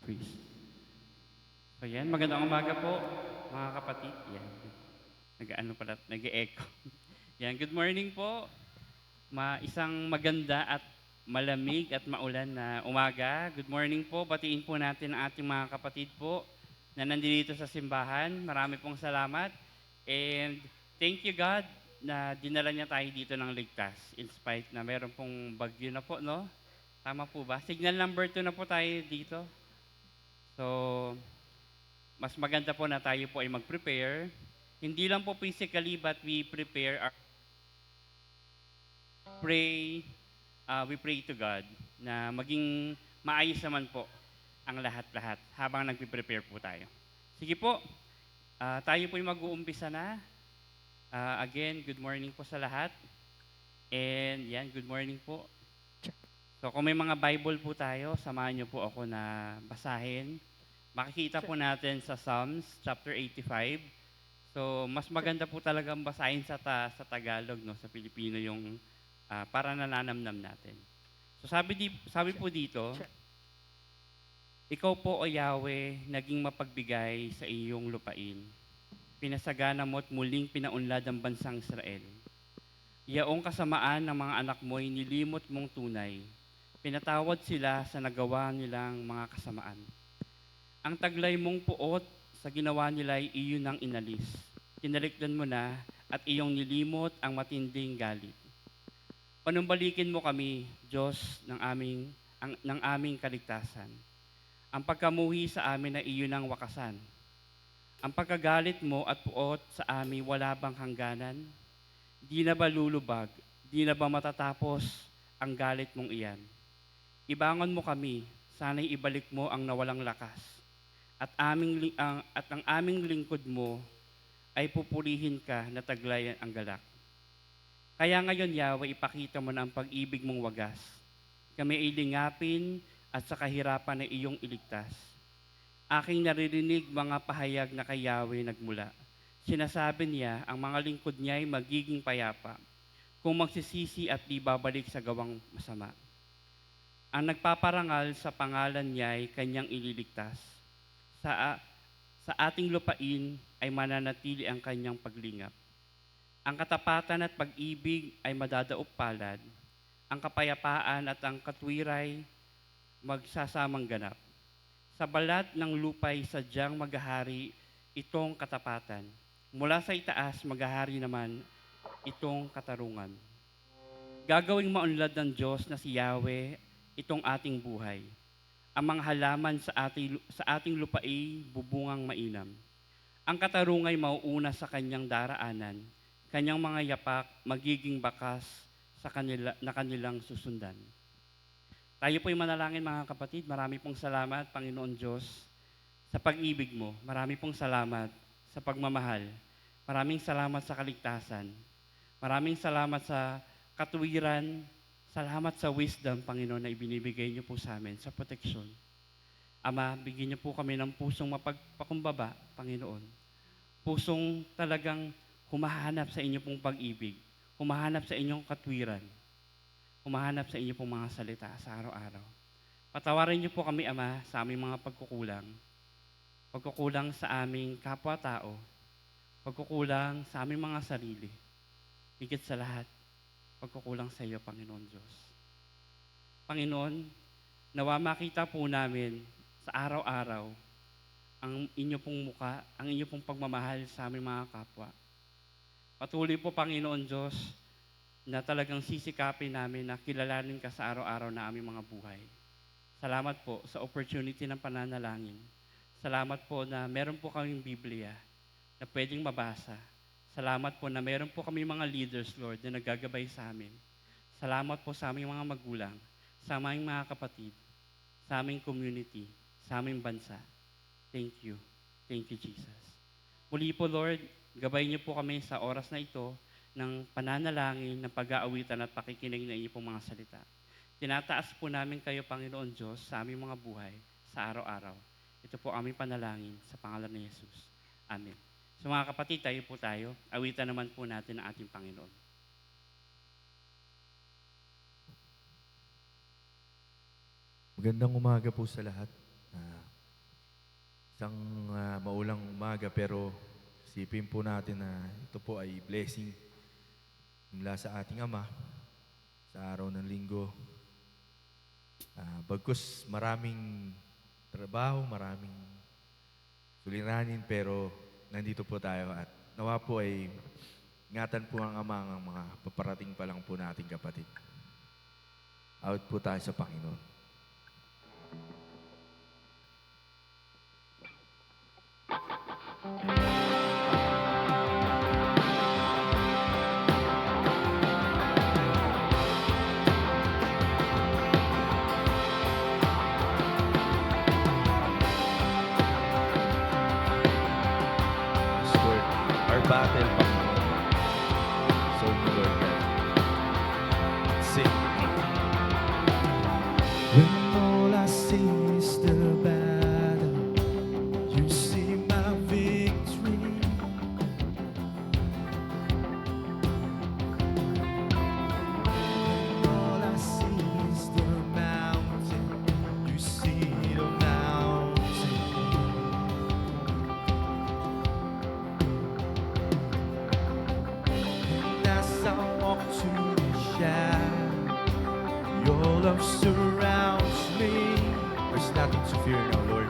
Please. So yan, magandang umaga po, mga kapatid. Yan, nag-ano pala, nag-echo. Yan, good morning po. Isang maganda at malamig at maulan na umaga. Good morning po. Batiin po natin ang ating mga kapatid po na nandito sa simbahan. Marami pong salamat. And thank you God na dinala niya tayo dito ng ligtas. In spite na meron pong bagyo na po, no? Tama po ba? Signal number 2 na po tayo dito. So, mas maganda po na tayo po ay mag-prepare. Hindi lang po physically, but we pray to God na maging maayos naman po ang lahat-lahat habang nagpe-prepare po tayo. Sige po, tayo po ay mag-uumpisa na. Again, good morning po sa lahat. And yan, good morning po. So kung may mga Bible po tayo, samahan niyo po ako na basahin. Makikita po natin sa Psalms chapter 85. So mas maganda po talagang basahin sa Tagalog, no, sa Pilipino yung para nananamnam natin. So sabi po dito, ikaw po o Yahweh, naging mapagbigay sa iyong lupain. Pinasagana mo at muling pinaunlad ang bansang Israel. Yaong kasamaan ng mga anak mo'y nilimot mong tunay. Pinatawad sila sa nagawa nilang mga kasamaan. Ang taglay mong puot sa ginawa nila ay iyon ang inalis. Tinalikdan mo na at iyong nilimot ang matinding galit. Panumbalikin mo kami, Diyos ng aming kaligtasan. Ang pagkamuhi sa amin ay iyon ang wakasan. Ang pagkagalit mo at puot sa amin wala bang hangganan? Di na ba lulubag? Di na ba matatapos ang galit mong iyan? Ibangon mo kami, sana'y ibalik mo ang nawalang lakas. At ang aming lingkod mo ay pupurihin ka na taglayan ang galak. Kaya ngayon, Yahweh, ipakita mo na ang pag-ibig mong wagas. Kami ay lingapin at sa kahirapan na iyong iligtas. Aking naririnig mga pahayag na kay Yahweh nagmula. Sinasabi niya, ang mga lingkod niya ay magiging payapa kung magsisisi at di babalik sa gawang masama. Ang nagpaparangal sa pangalan niya ay kanyang ililigtas. Sa ating lupain ay mananatili ang kanyang paglingap. Ang katapatan at pag-ibig ay madadaop palad. Ang kapayapaan at ang katwiray magsasamang ganap. Sa balat ng lupay sadyang maghahari itong katapatan. Mula sa itaas maghahari naman itong katarungan. Gagawing maunlad ng Diyos na si Yahweh itong ating buhay. Ang mga halaman sa ating lupain bubungang mainam. Ang katarungay mauuna sa kanyang daraanan. Kanyang mga yapak magiging bakas na kanilang susundan. Tayo po'y manalangin mga kapatid. Marami pong salamat, Panginoon Diyos, sa pag-ibig mo. Marami pong salamat sa pagmamahal. Maraming salamat sa kaligtasan. Maraming salamat sa katuwiran. Salamat sa wisdom, Panginoon, na ibinibigay niyo po sa amin, sa proteksyon. Ama, bigyan niyo po kami ng pusong mapagpakumbaba, Panginoon. Pusong talagang humahanap sa inyo pong pag-ibig, humahanap sa inyong katwiran, humahanap sa inyo pong mga salita sa araw-araw. Patawarin niyo po kami, Ama, sa aming mga pagkukulang sa aming kapwa-tao, pagkukulang sa aming mga sarili, higit sa lahat, pagkukulang sa iyo, Panginoon Diyos. Panginoon, nawa makita po namin sa araw-araw ang inyo pong muka, ang inyo pong pagmamahal sa aming mga kapwa. Patuloy po, Panginoon Diyos, na talagang sisikapin namin na kilalanin ka sa araw-araw na aming mga buhay. Salamat po sa opportunity ng pananalangin. Salamat po na meron po kaming Biblia na pwedeng mabasa. Salamat po na meron po kami mga leaders, Lord, na nagagabay sa amin. Salamat po sa aming mga magulang, sa aming mga kapatid, sa aming community, sa aming bansa. Thank you. Thank you, Jesus. Muli po, Lord, gabay niyo po kami sa oras na ito ng pananalangin, ng pag-aawitan at pakikinig na inyong mga salita. Tinataas po namin kayo, Panginoon Diyos, sa aming mga buhay, sa araw-araw. Ito po aming panalangin sa pangalan ni Jesus. Amen. So mga kapatid, tayo, awitan naman po natin ang ating Panginoon. Magandang umaga po sa lahat. Isang maulang umaga pero isipin po natin na ito po ay blessing mula sa ating Ama sa araw ng linggo. Bagkus maraming trabaho, maraming suliranin pero nandito po tayo at nawa po ay ingatan po ang Ama ang mga paparating pa lang po nating kapatid. Out po tayo sa Panginoon. Lord, our battle, Panginoon. So, Lord, sing. When all I see is the battle, you see my victory. When all I see is the mountain, you see the mountain. And as I walk through the shadow, your love surrounds me. There's nothing to fear now, Lord.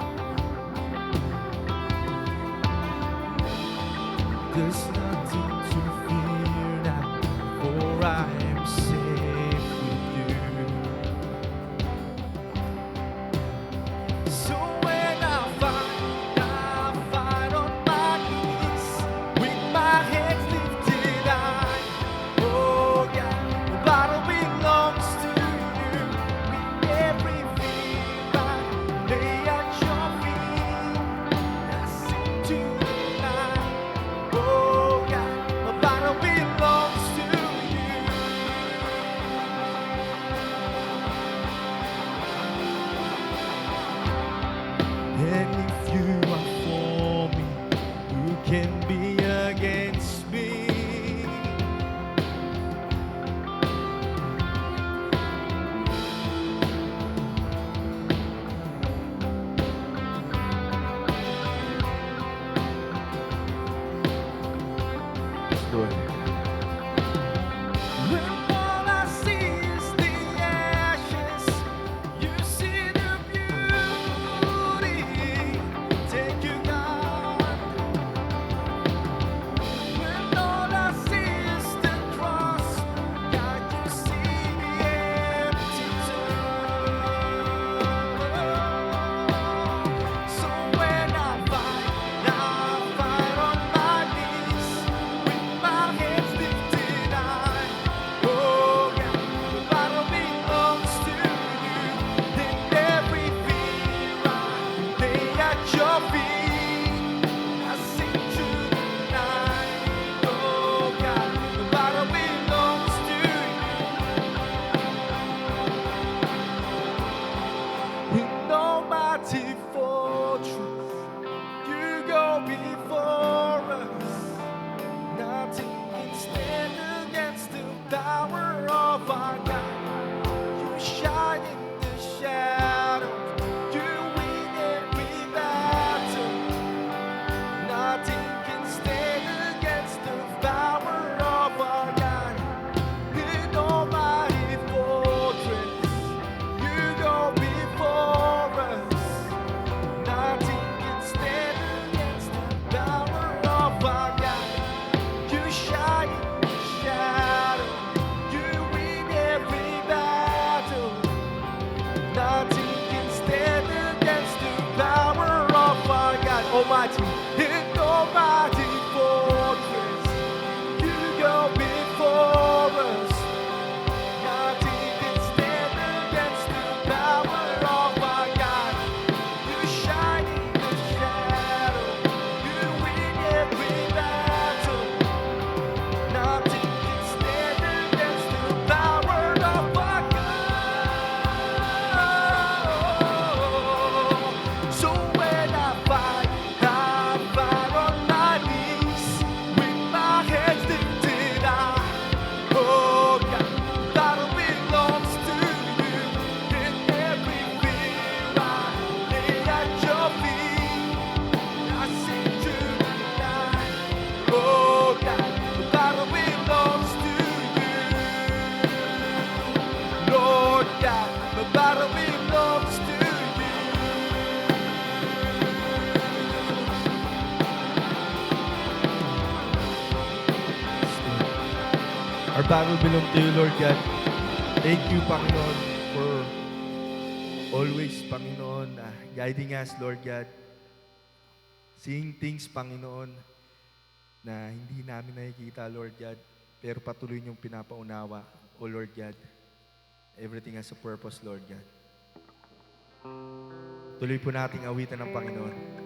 There's nothing to fear now, for I am safe with you. So when I fight on my knees with my hands lifted high. Oh yeah, the battle belongs to you. With every fear I lay at your feet, I sing tonight. Oh yeah, the battle belongs to you. And if you are for me, who can be against me? Lord. When all I see is the ashes, you see the beauty. Take you, God. When all I see is the cross, God, you see the empty tomb. So when I fight on my knees with my hands lifted high. Oh yeah, the battle belongs to you. In every fear I lay at your feet, I sing tonight. Oh God, the battle belongs to you. In almighty fortress, you go before us. Nothing can stand against the power of our God. You shine in the shadows. You win every battle. Nothing can stand against the power of our God. In almighty fortress, you go before us. Nothing can stand against the power of our God. You shine in the shadow. You win every battle. Nothing can stand against the power of our God. Almighty, in almighty fortress, you go before us. Nothing can stand against the power of our God. You shine in the shadow. You win every battle. Nothing can stand against the power of our God. So when I fight Our battle belongs to you, Lord God. Thank you, Panginoon, for always, Panginoon, guiding us, Lord God. Seeing things, Panginoon, na hindi namin nakikita, Lord God, pero patuloy niyong pinapaunawa, O Lord God. Everything has a purpose, Lord God. Tuloy po nating awitan ng Panginoon.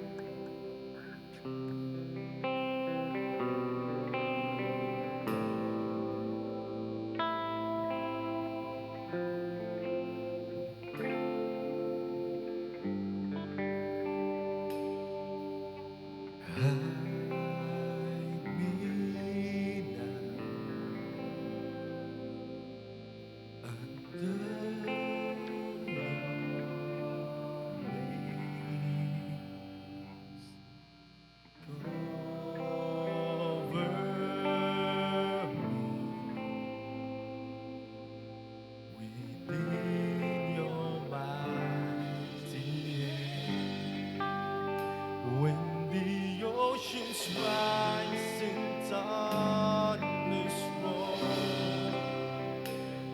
When the oceans rise and thunders roll,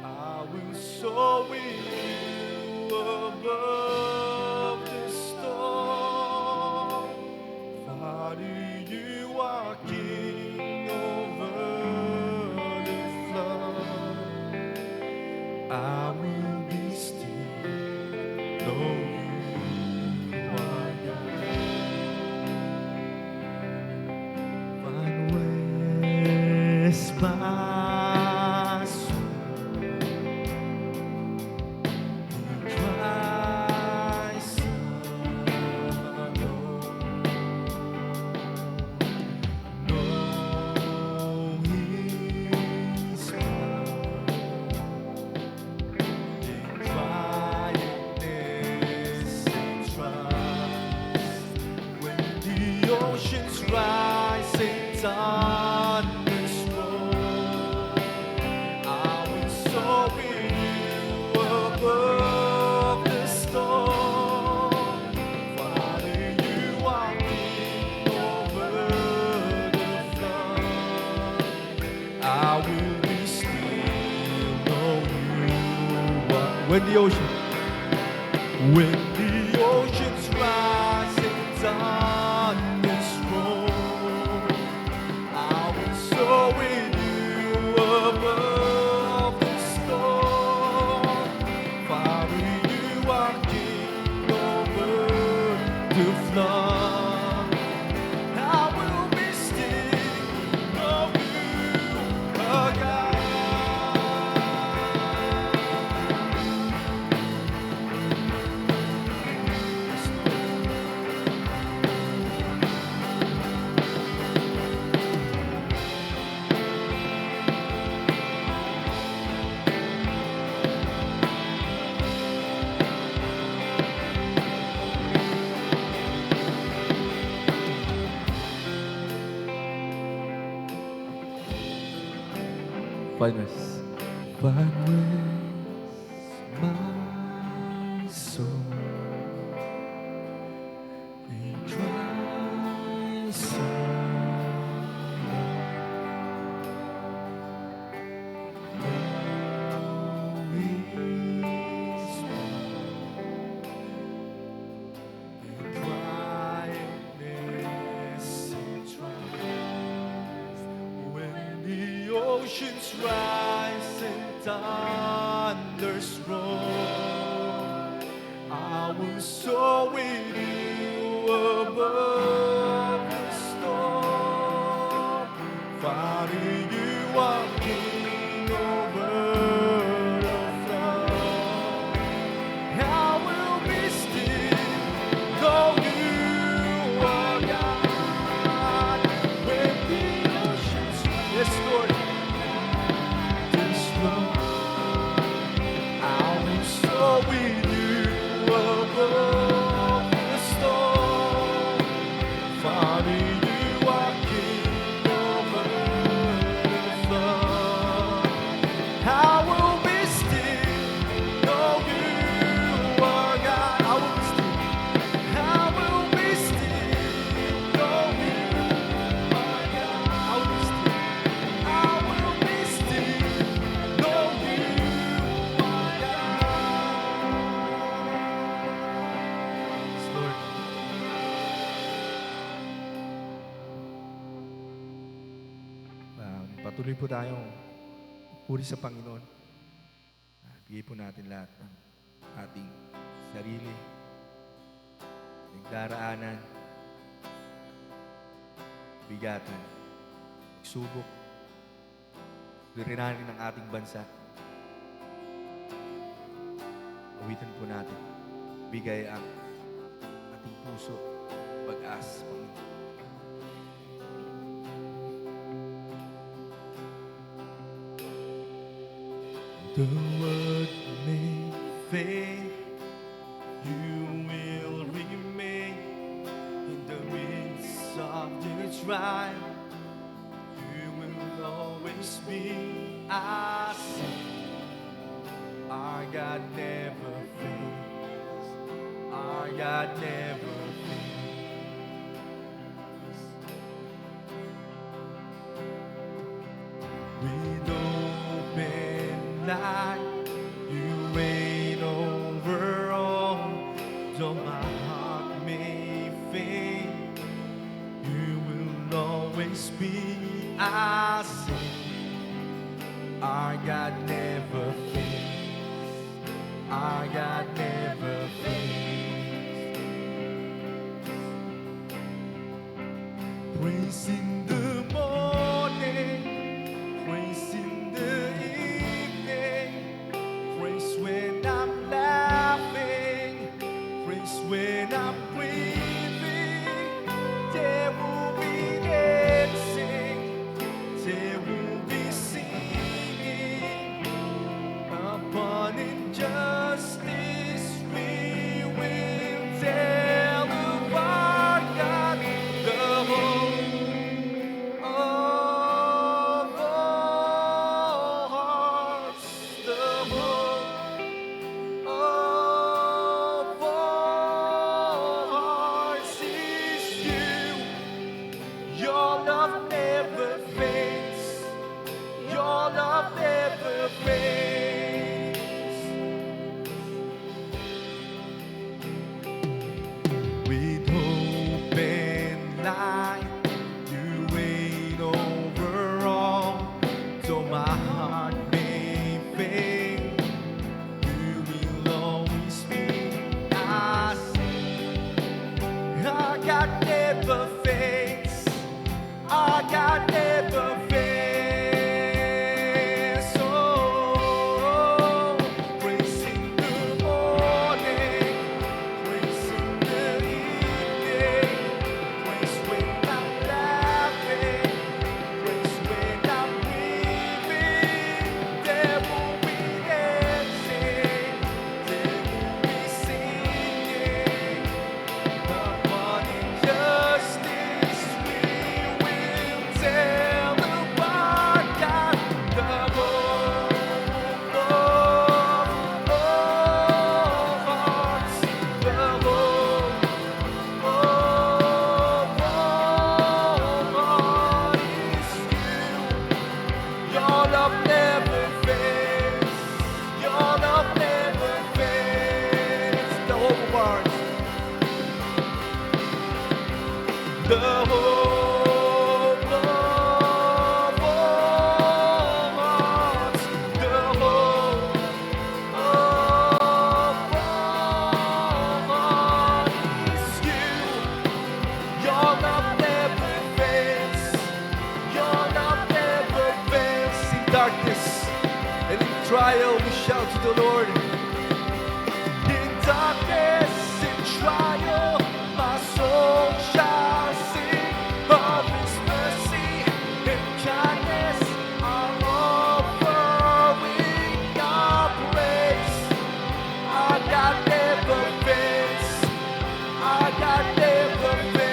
I will soar with you above the storm. Father, you are king over the flood. I will be still, know you are God. My soul in Christ alone. Know His power in quietness and trust. When the oceans rise and thunders roll, I will soar with you above the storm. Father, you are king over the flood. I will be still, know you are. When the oceans rise and thunders roll, I will soar with you above the storm. Father, you are king over the flood. I will be still, know you are God. Find my soul in Christ oceans rise and thunders roll, I will soar with you above the storm. Father, you are king over the flood. I will be still, though you are God. When the oceans rise, yes, Lord. With you above the storm, Tuloy po tayong puri sa Panginoon. Bigay po natin lahat ng ating sarili, nagdaraanan, bigatan, subok, lirinanin ng ating bansa. Awitin po natin. Bigay ang ating puso, pag-asa, Panginoon. The word may fail, you will remain in the midst of the trial. You will always be our Our God never fails. Our God never fails. With open night, you reign over all. Though my heart may fail, you will always be our Our God never fails. Our God never fails. Praise in the morning, praise in the evening, praise when I'm laughing, praise when I'm grieving. There will be dancing, there will be singing. Upon injustice we will tell of our God, the hope of all hearts, the hope of all hearts is you. Your love never fades, your love never fades. With open light, you reign over all. Though my heart may fail, you will always be our Our God never fades. Our God never fails. Oh, praise in the morning, praise in the evening, praise when I'm laughing, praise when I'm grieving. There will be dancing, there will be singing. Upon injustice we will tell of our God, the hope of all hearts, the hope of all is you. Your love never fails, your love never fails. The hope of ours. The hope of all hearts, the hope of all hearts is you. Your love never fails, your love never fails. In darkness and in trial we shout to the Lord. In darkness, in trial, my soul shall sing of His mercy and kindness. Our offering our praise. Our God never fails. Our God never fails.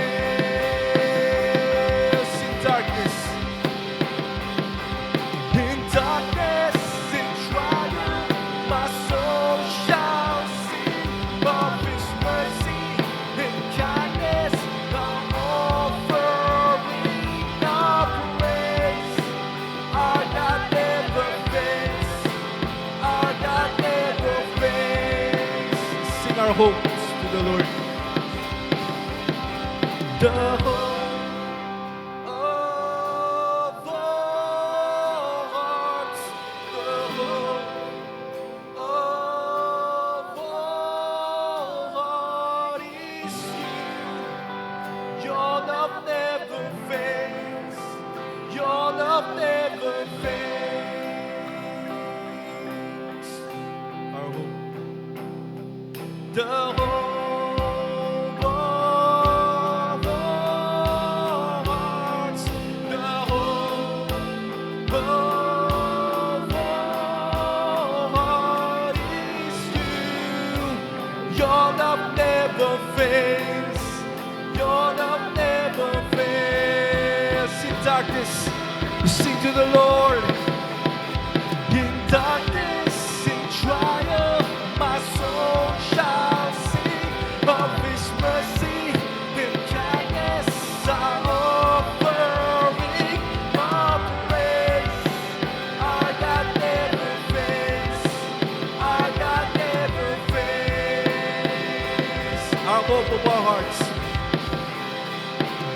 In darkness, in trial, my soul shall sing of His mercy and kindness. Our offering our praise. Our God never fails. Our God never fails. Sing our hopes to the Lord. The hope of all the hope of our hearts, the hope of our heart is you. Your love never fails. Your love never fails. In darkness, we sing to the Lord. In darkness, in trial, my soul shall sing of His mercy. In kindness, our offering of praise. Our God never fails. Our God never fails. Our hope of our hearts.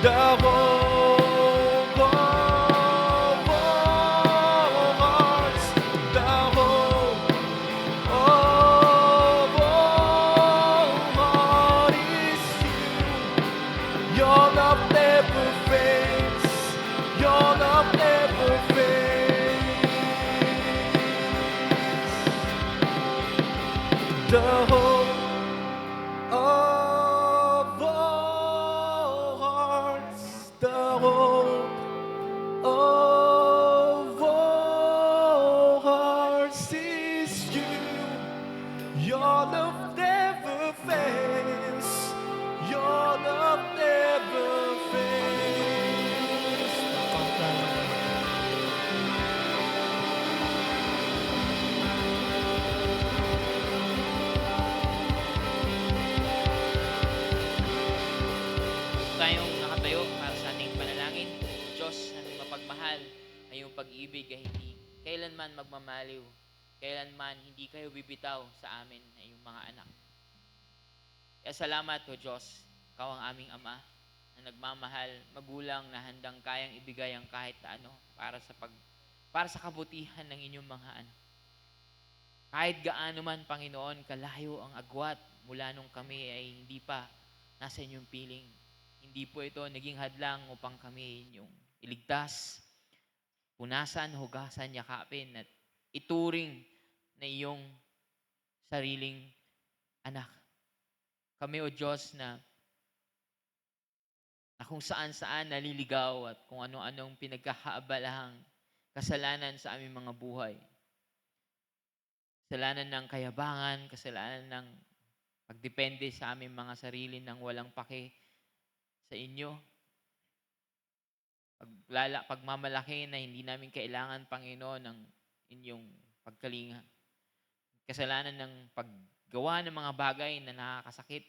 The hope of our hearts. The hope of our heart is you. Your love never fails. Your love never fails. The hope of our hearts, the hope of our hearts is you. Your love never fails. Your love never fails. Tayong nakatayo para sa ating panalangin. Diyos na mapagmahal, ay iyong pag-ibig ay hindi kailanman magmamaliw. Kailanman hindi kayo bibitaw sa amin na iyong mga anak. Kaya salamat o Diyos, Ikaw ang aming Ama na nagmamahal, magulang na handang kayang ibigay ang kahit na ano para sa kabutihan ng inyong mga anak. Kahit gaano man, Panginoon, kalayo ang agwat mula nung kami ay hindi pa nasa inyong piling. Hindi po ito naging hadlang upang kami inyong iligtas, punasan, hugasan, yakapin, at ituring na iyong sariling anak. Kami, O Diyos, na kung saan-saan naliligaw at kung ano-anong pinagkakaabalahang kasalanan sa aming mga buhay. Kasalanan ng kayabangan, kasalanan ng pagdepende sa aming mga sarili ng walang pake sa inyo. Pagmamalaki na hindi namin kailangan, Panginoon, ng inyong pagkalinga. Kasalanan ng paggawa ng mga bagay na nakakasakit,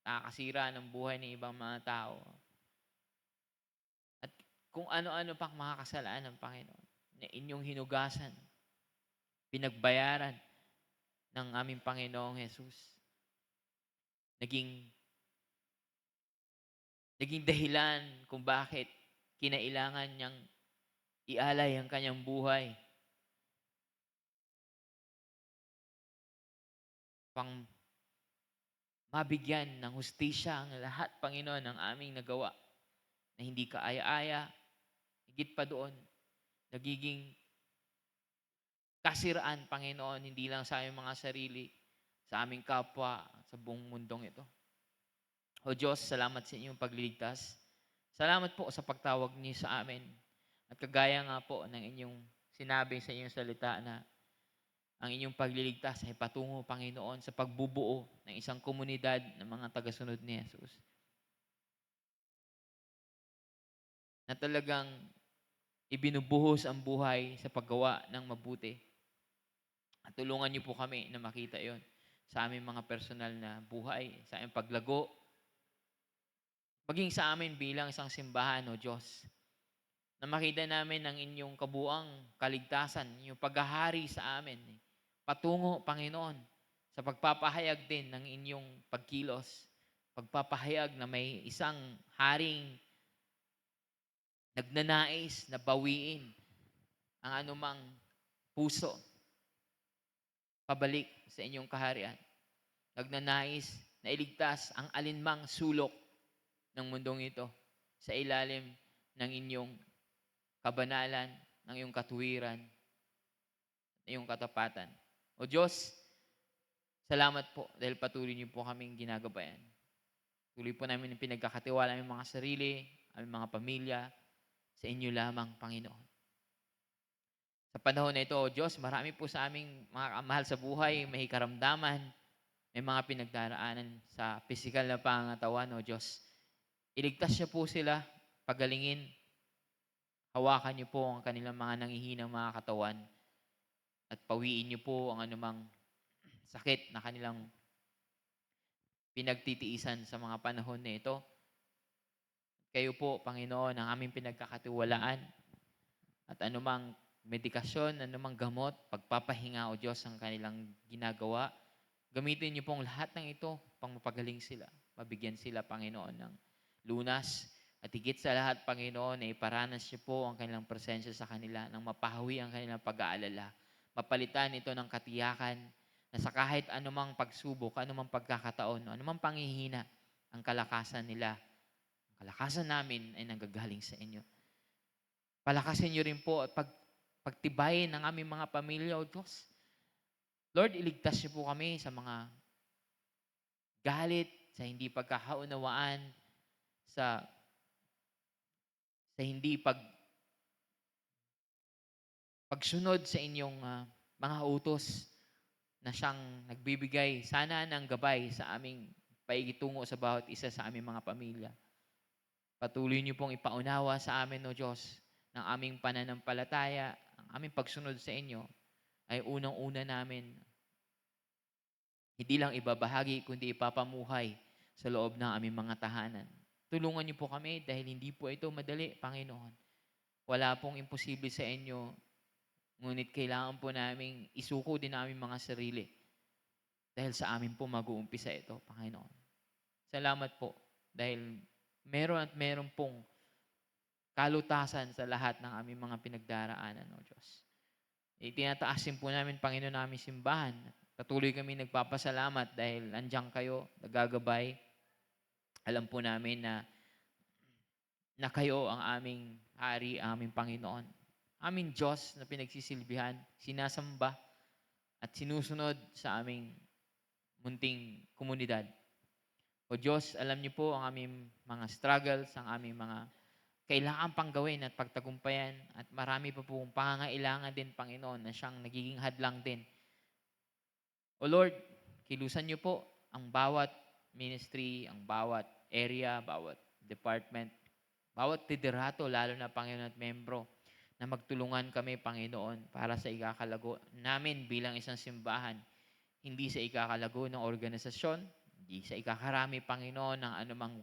nakakasira ng buhay ng ibang mga tao. At kung ano-ano pang mga kasalanan, Panginoon, na inyong hinugasan, pinagbayaran ng aming Panginoong Jesus. Naging dahilan kung bakit kinailangan niyang ialay ang kanyang buhay pang mabigyan ng hustisya ang lahat, Panginoon, ng aming nagawa na hindi kaaya-aya, higit pa doon, nagiging kasiraan, Panginoon, hindi lang sa aming mga sarili, sa aming kapwa, sa buong mundong ito. O Diyos, salamat sa inyong pagliligtas. Salamat po sa pagtawag niyo sa amin. At kagaya nga po ng inyong sinabi sa inyong salita na ang inyong pagliligtas ay patungo, Panginoon, sa pagbubuo ng isang komunidad ng mga tagasunod ni Jesus. Na talagang ibinubuhos ang buhay sa paggawa ng mabuti. At tulungan niyo po kami na makita yon sa aming mga personal na buhay, sa aming paglago, maging sa amin bilang isang simbahan, O Diyos, na makita namin ang inyong kabuang kaligtasan, yung paghahari sa amin. Patungo, Panginoon, sa pagpapahayag din ng inyong pagkilos, pagpapahayag na may isang haring nagnanais na bawiin ang anumang puso pabalik sa inyong kaharian. Nagnanais na iligtas ang alinmang sulok ng mundong ito sa ilalim ng inyong kabanalan, ng iyong katuwiran, ng iyong katapatan. O Diyos, Salamat po dahil patuloy niyo po kaming ginagabayan. Tuloy po namin yung pinagkakatiwala aming mga sarili, aming mga pamilya, sa inyo lamang, Panginoon. Sa panahon na ito, O Diyos, marami po sa aming mga kamahal sa buhay, may karamdaman, may mga pinagdaraanan sa pisikal na pangangatawan, O Diyos. Iligtas niyo po sila, pagalingin, hawakan niyo po ang kanilang mga nangihinang mga katawan at pawiin niyo po ang anumang sakit na kanilang pinagtitiisan sa mga panahon na ito. Kayo po, Panginoon, ang aming pinagkakatiwalaan at anumang medikasyon, anumang gamot, pagpapahinga, O Diyos, ang kanilang ginagawa. Gamitin niyo pong lahat ng ito pang mapagaling sila. Mabigyan sila, Panginoon, ng lunas. At higit sa lahat, Panginoon, ay iparanas niyo po ang kanilang presensya sa kanila nang mapahawi ang kanilang pag-aalala. Mapalitan ito ng katiyakan na sa kahit anumang pagsubok, anumang pagkakataon, anumang panghihina, ang kalakasan nila, ang kalakasan namin ay nanggagaling sa inyo. Palakasin niyo rin po at pagtibayin ang aming mga pamilya, O Diyos. Lord, iligtas niyo po kami sa mga galit, sa hindi pagkakaunawaan, sa hindi pagsunod sa inyong mga utos na siyang nagbibigay sana ng gabay sa aming paigitungo sa bawat isa sa aming mga pamilya. Patuloy niyo pong ipaunawa sa amin, O Diyos, ng aming pananampalataya, ang aming pagsunod sa inyo ay unang-una namin hindi lang ibabahagi, kundi ipapamuhay sa loob ng aming mga tahanan. Tulungan niyo po kami dahil hindi po ito madali, Panginoon. Wala pong imposible sa inyo, ngunit kailangan po naming isuko din ang aming mga sarili dahil sa amin po mag-uumpisa ito, Panginoon. Salamat po dahil meron pong kalutasan sa lahat ng aming mga pinagdaraanan, O Diyos. Itinataasin po namin, Panginoon, namin simbahan. Patuloy kami nagpapasalamat dahil andiyan kayo, nagagabay. Alam po namin na kayo ang aming hari, ang aming Panginoon. Aming Diyos na pinagsisilbihan, sinasamba at sinusunod sa aming munting komunidad. O Diyos, alam niyo po ang aming mga struggles, ang aming mga kailangan pang gawin at pagtagumpayan at marami pa pong pangangailangan din, Panginoon, na siyang nagiging hadlang din. O Lord, kilusan niyo po ang bawat ministry, ang bawat area, bawat department, bawat liderato, lalo na Panginoon at membro, na magtulungan kami, Panginoon, para sa ikakalago namin bilang isang simbahan, hindi sa ikakalago ng organisasyon, hindi sa ikakarami, Panginoon, ng anumang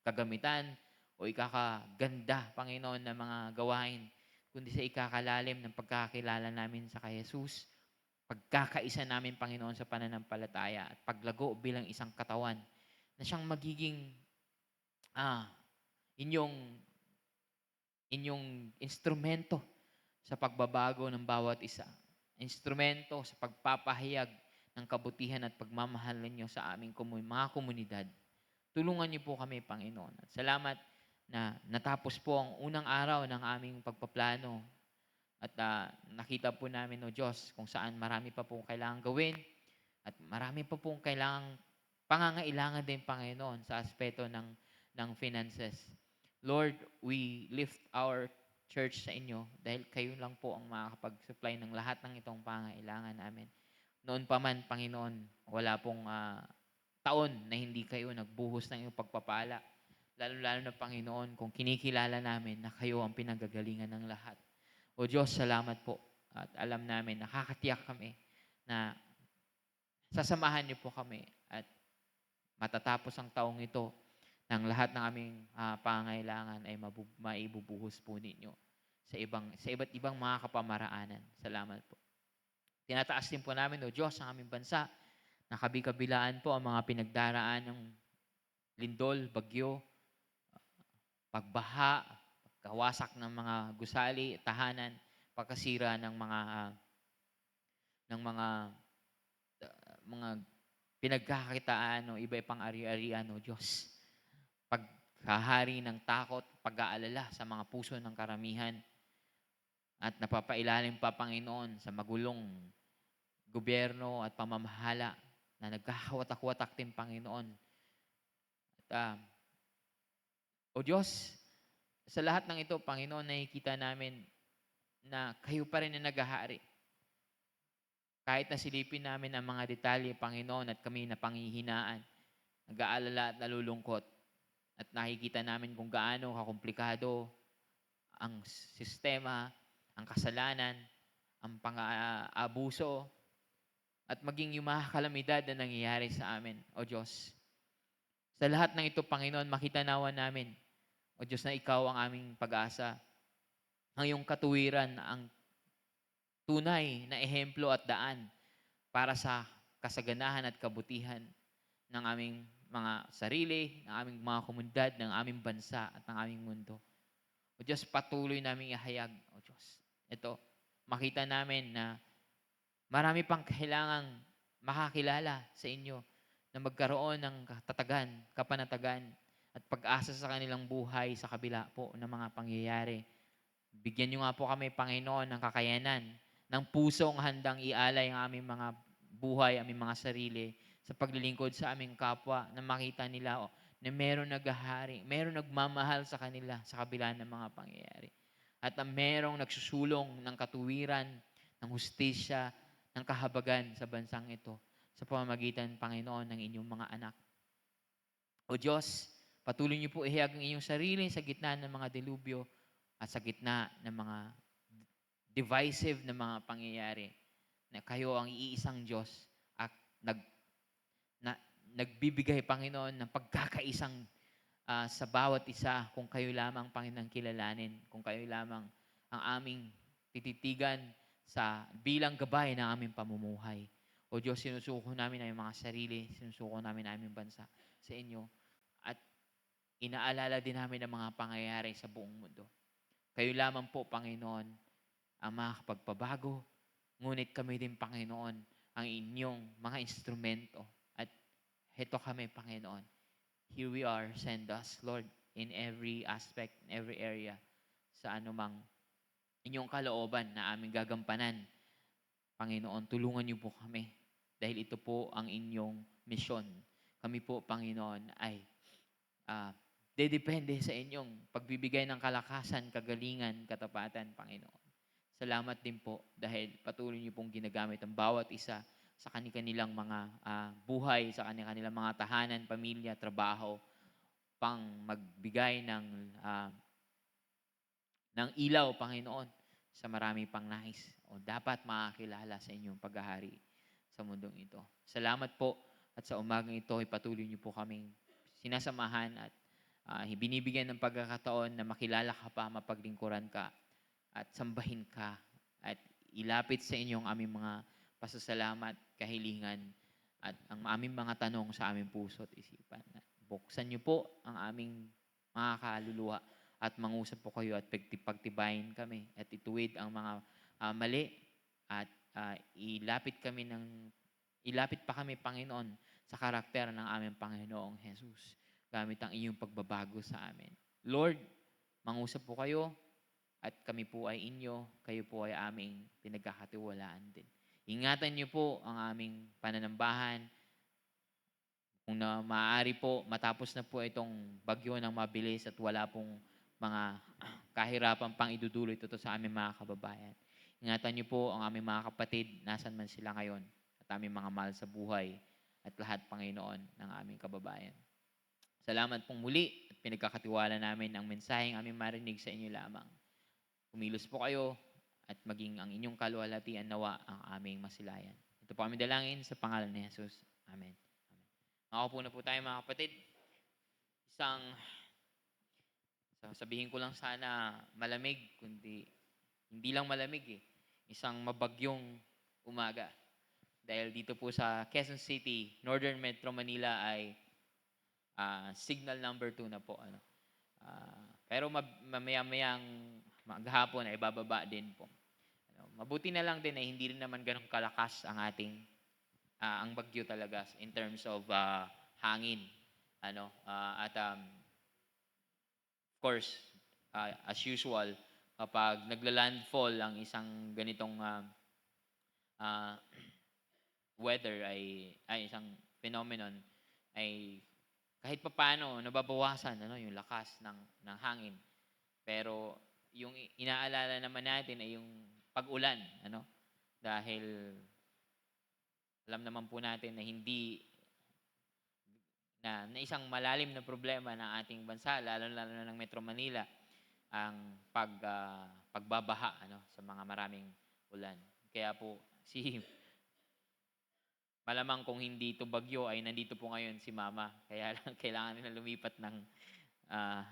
kagamitan o ikakaganda, Panginoon, ng mga gawain, kundi sa ikakalalim ng pagkakilala namin sa kay Jesus, pagkakaisa namin, Panginoon, sa pananampalataya at paglago bilang isang katawan na siyang magiging inyong instrumento sa pagbabago ng bawat isa. Instrumento sa pagpapahayag ng kabutihan at pagmamahal ninyo sa aming mga komunidad. Tulungan niyo po kami, Panginoon. At salamat na natapos po ang unang araw ng aming pagpaplano. At nakita po namin, O Diyos, kung saan marami pa pong kailangan gawin at marami pa pong kailangang pangangailangan din, Panginoon, sa aspeto ng finances. Lord, we lift our church sa inyo dahil kayo lang po ang makakapag-supply ng lahat ng itong pangangailangan namin. Noon pa man, Panginoon, wala pong taon na hindi kayo nagbuhos ng iyong pagpapala. Lalo-lalo na, Panginoon, kung kinikilala namin na kayo ang pinanggagalingan ng lahat. O Diyos, salamat po. At alam namin, nakakatiyak kami na sasamahan niyo po kami at matatapos ang taong ito ng lahat ng aming pangangailangan ay maibubuhos po ninyo sa iba't ibang mga kapamaraanan. Salamat po. Tinataas din po namin, O Diyos, ang aming bansa. Nakabi-kabilaan po ang mga pinagdaraan ng lindol, bagyo, pagbaha, pagkawasak ng mga gusali, tahanan, pagkasira ng mga pinagkakakitaan o iba pang ari-arian, O Diyos. Pagkahari ng takot, pag-aalala sa mga puso ng karamihan at napapailalim pa, Panginoon, sa magulong gobyerno at pamamahala. na nagkakawatak-watak din, Panginoon. At, O Diyos, sa lahat ng ito, Panginoon, nakikita namin na kayo pa rin ang naghahari. Kahit na silipin namin ang mga detalye, Panginoon, at kami na panghihinaan, nag-aalala at nalulungkot, at nakikita namin kung gaano kakomplikado ang sistema, ang kasalanan, ang pang-aabuso, at maging yung mga kalamidad na nangyayari sa amin, O Diyos. Sa lahat ng ito, Panginoon, makita nawa namin, O Diyos, na Ikaw ang aming pag-asa. Ang iyong katuwiran, ang tunay na ehemplo at daan para sa kasaganahan at kabutihan ng aming mga sarili, ng aming mga komunidad, ng aming bansa at ng aming mundo. O Diyos, patuloy namin ihayag, O Diyos. Ito, makita namin na marami pang kailangang makakilala sa inyo na magkaroon ng katatagan, kapanatagan, at pag-asa sa kanilang buhay sa kabila po ng mga pangyayari. Bigyan niyo nga po kami, Panginoon, ng kakayanan, ng pusong handang ialay ang aming mga buhay, aming mga sarili, sa paglilingkod sa aming kapwa, na makita nila na meron naghahari, meron nagmamahal sa kanila sa kabila ng mga pangyayari. At na merong nagsusulong ng katuwiran, ng hustisya, ng kahabagan sa bansang ito sa pamamagitan, Panginoon, ng inyong mga anak. O Diyos, patuloy niyo po ihayag ang inyong sarili sa gitna ng mga delubyo at sa gitna ng mga divisive na mga pangyayari, na kayo ang iisang Diyos at nagbibigay, Panginoon, ng pagkakaisang sa bawat isa kung kayo lamang, Panginoon, kilalanin, kung kayo lamang ang aming tititigan sa bilang gabay ng aming pamumuhay. O Diyos, sinusuko namin ang mga sarili, sinusuko namin ang aming bansa sa inyo, at inaalala din namin ang mga pangyayari sa buong mundo. Kayo lamang po, Panginoon, ang makakapagpabago, ngunit kami din, Panginoon, ang inyong mga instrumento. At heto kami, Panginoon. Here we are, send us, Lord, in every aspect, in every area, sa anumang inyong kalooban na aming gagampanan. Panginoon, tulungan niyo po kami dahil ito po ang inyong misyon. Kami po, Panginoon, ay dedepende sa inyong pagbibigay ng kalakasan, kagalingan, katapatan, Panginoon. Salamat din po dahil patuloy niyo pong ginagamit ang bawat isa sa kanilang mga buhay, sa kanilang mga tahanan, pamilya, trabaho, pang magbigay ng ilaw, Panginoon, sa marami pang nais o dapat makakilala sa inyong paghahari sa mundong ito. Salamat po, at sa umagang ito, ipatuloy niyo po kaming sinasamahan at binibigyan ng pagkakataon na makilala ka pa, mapaglingkuran ka, at sambahin ka, at ilapit sa inyo ang aming mga pasasalamat, kahilingan, at ang aming mga tanong sa aming puso at isipan. Buksan niyo po ang aming mga kaluluwa at mangusap po kayo at pagtibayin kami at ituwid ang mga mali, at ilapit pa kami, Panginoon, sa karakter ng aming Panginoong Jesus gamit ang iyong pagbabago sa amin. Lord, mangusap po kayo at kami po ay inyo, kayo po ay aming pinagkakatiwalaan din. Ingatan niyo po ang aming pananambahan. Kung na maaari po, matapos na po itong bagyo ng mabilis at wala pong mga kahirapan pang idudulot ito sa aming mga kababayan. Ingatan niyo po ang aming mga kapatid, nasan man sila ngayon, at aming mga mahal sa buhay, at lahat, Panginoon, ng aming kababayan. Salamat pong muli at pinagkakatiwala namin ang mensaheng aming marinig sa inyo lamang. Kumilos po kayo at maging ang inyong kaluwalhatian nawa ang aming masilayan. Ito po kami dalangin sa pangalan ni Jesus. Amen. Makaupo na po tayo, mga kapatid. Sabihin ko lang sana malamig, kundi hindi lang malamig eh. Isang mabagyong umaga. Dahil dito po sa Quezon City, Northern Metro Manila ay signal number 2 na po. Pero mamaya-mayang maghapon ay bababa din po. Mabuti na lang din ay hindi rin naman ganun kalakas ang ating ang bagyo talaga in terms of hangin. Of course, as usual, kapag nagla-landfall ang isang ganitong weather ay isang phenomenon ay kahit papaano nababawasan yung lakas ng hangin. Pero yung inaalala naman natin ay yung pag-ulan, dahil alam naman po natin na hindi na isang malalim na problema ng ating bansa, lalo-lalo na ng Metro Manila, ang pagbabaha sa mga maraming ulan. Kaya po si malamang kung hindi ito bagyo ay nandito po ngayon si Mama. Kaya lang kailangan nila lumipat ah,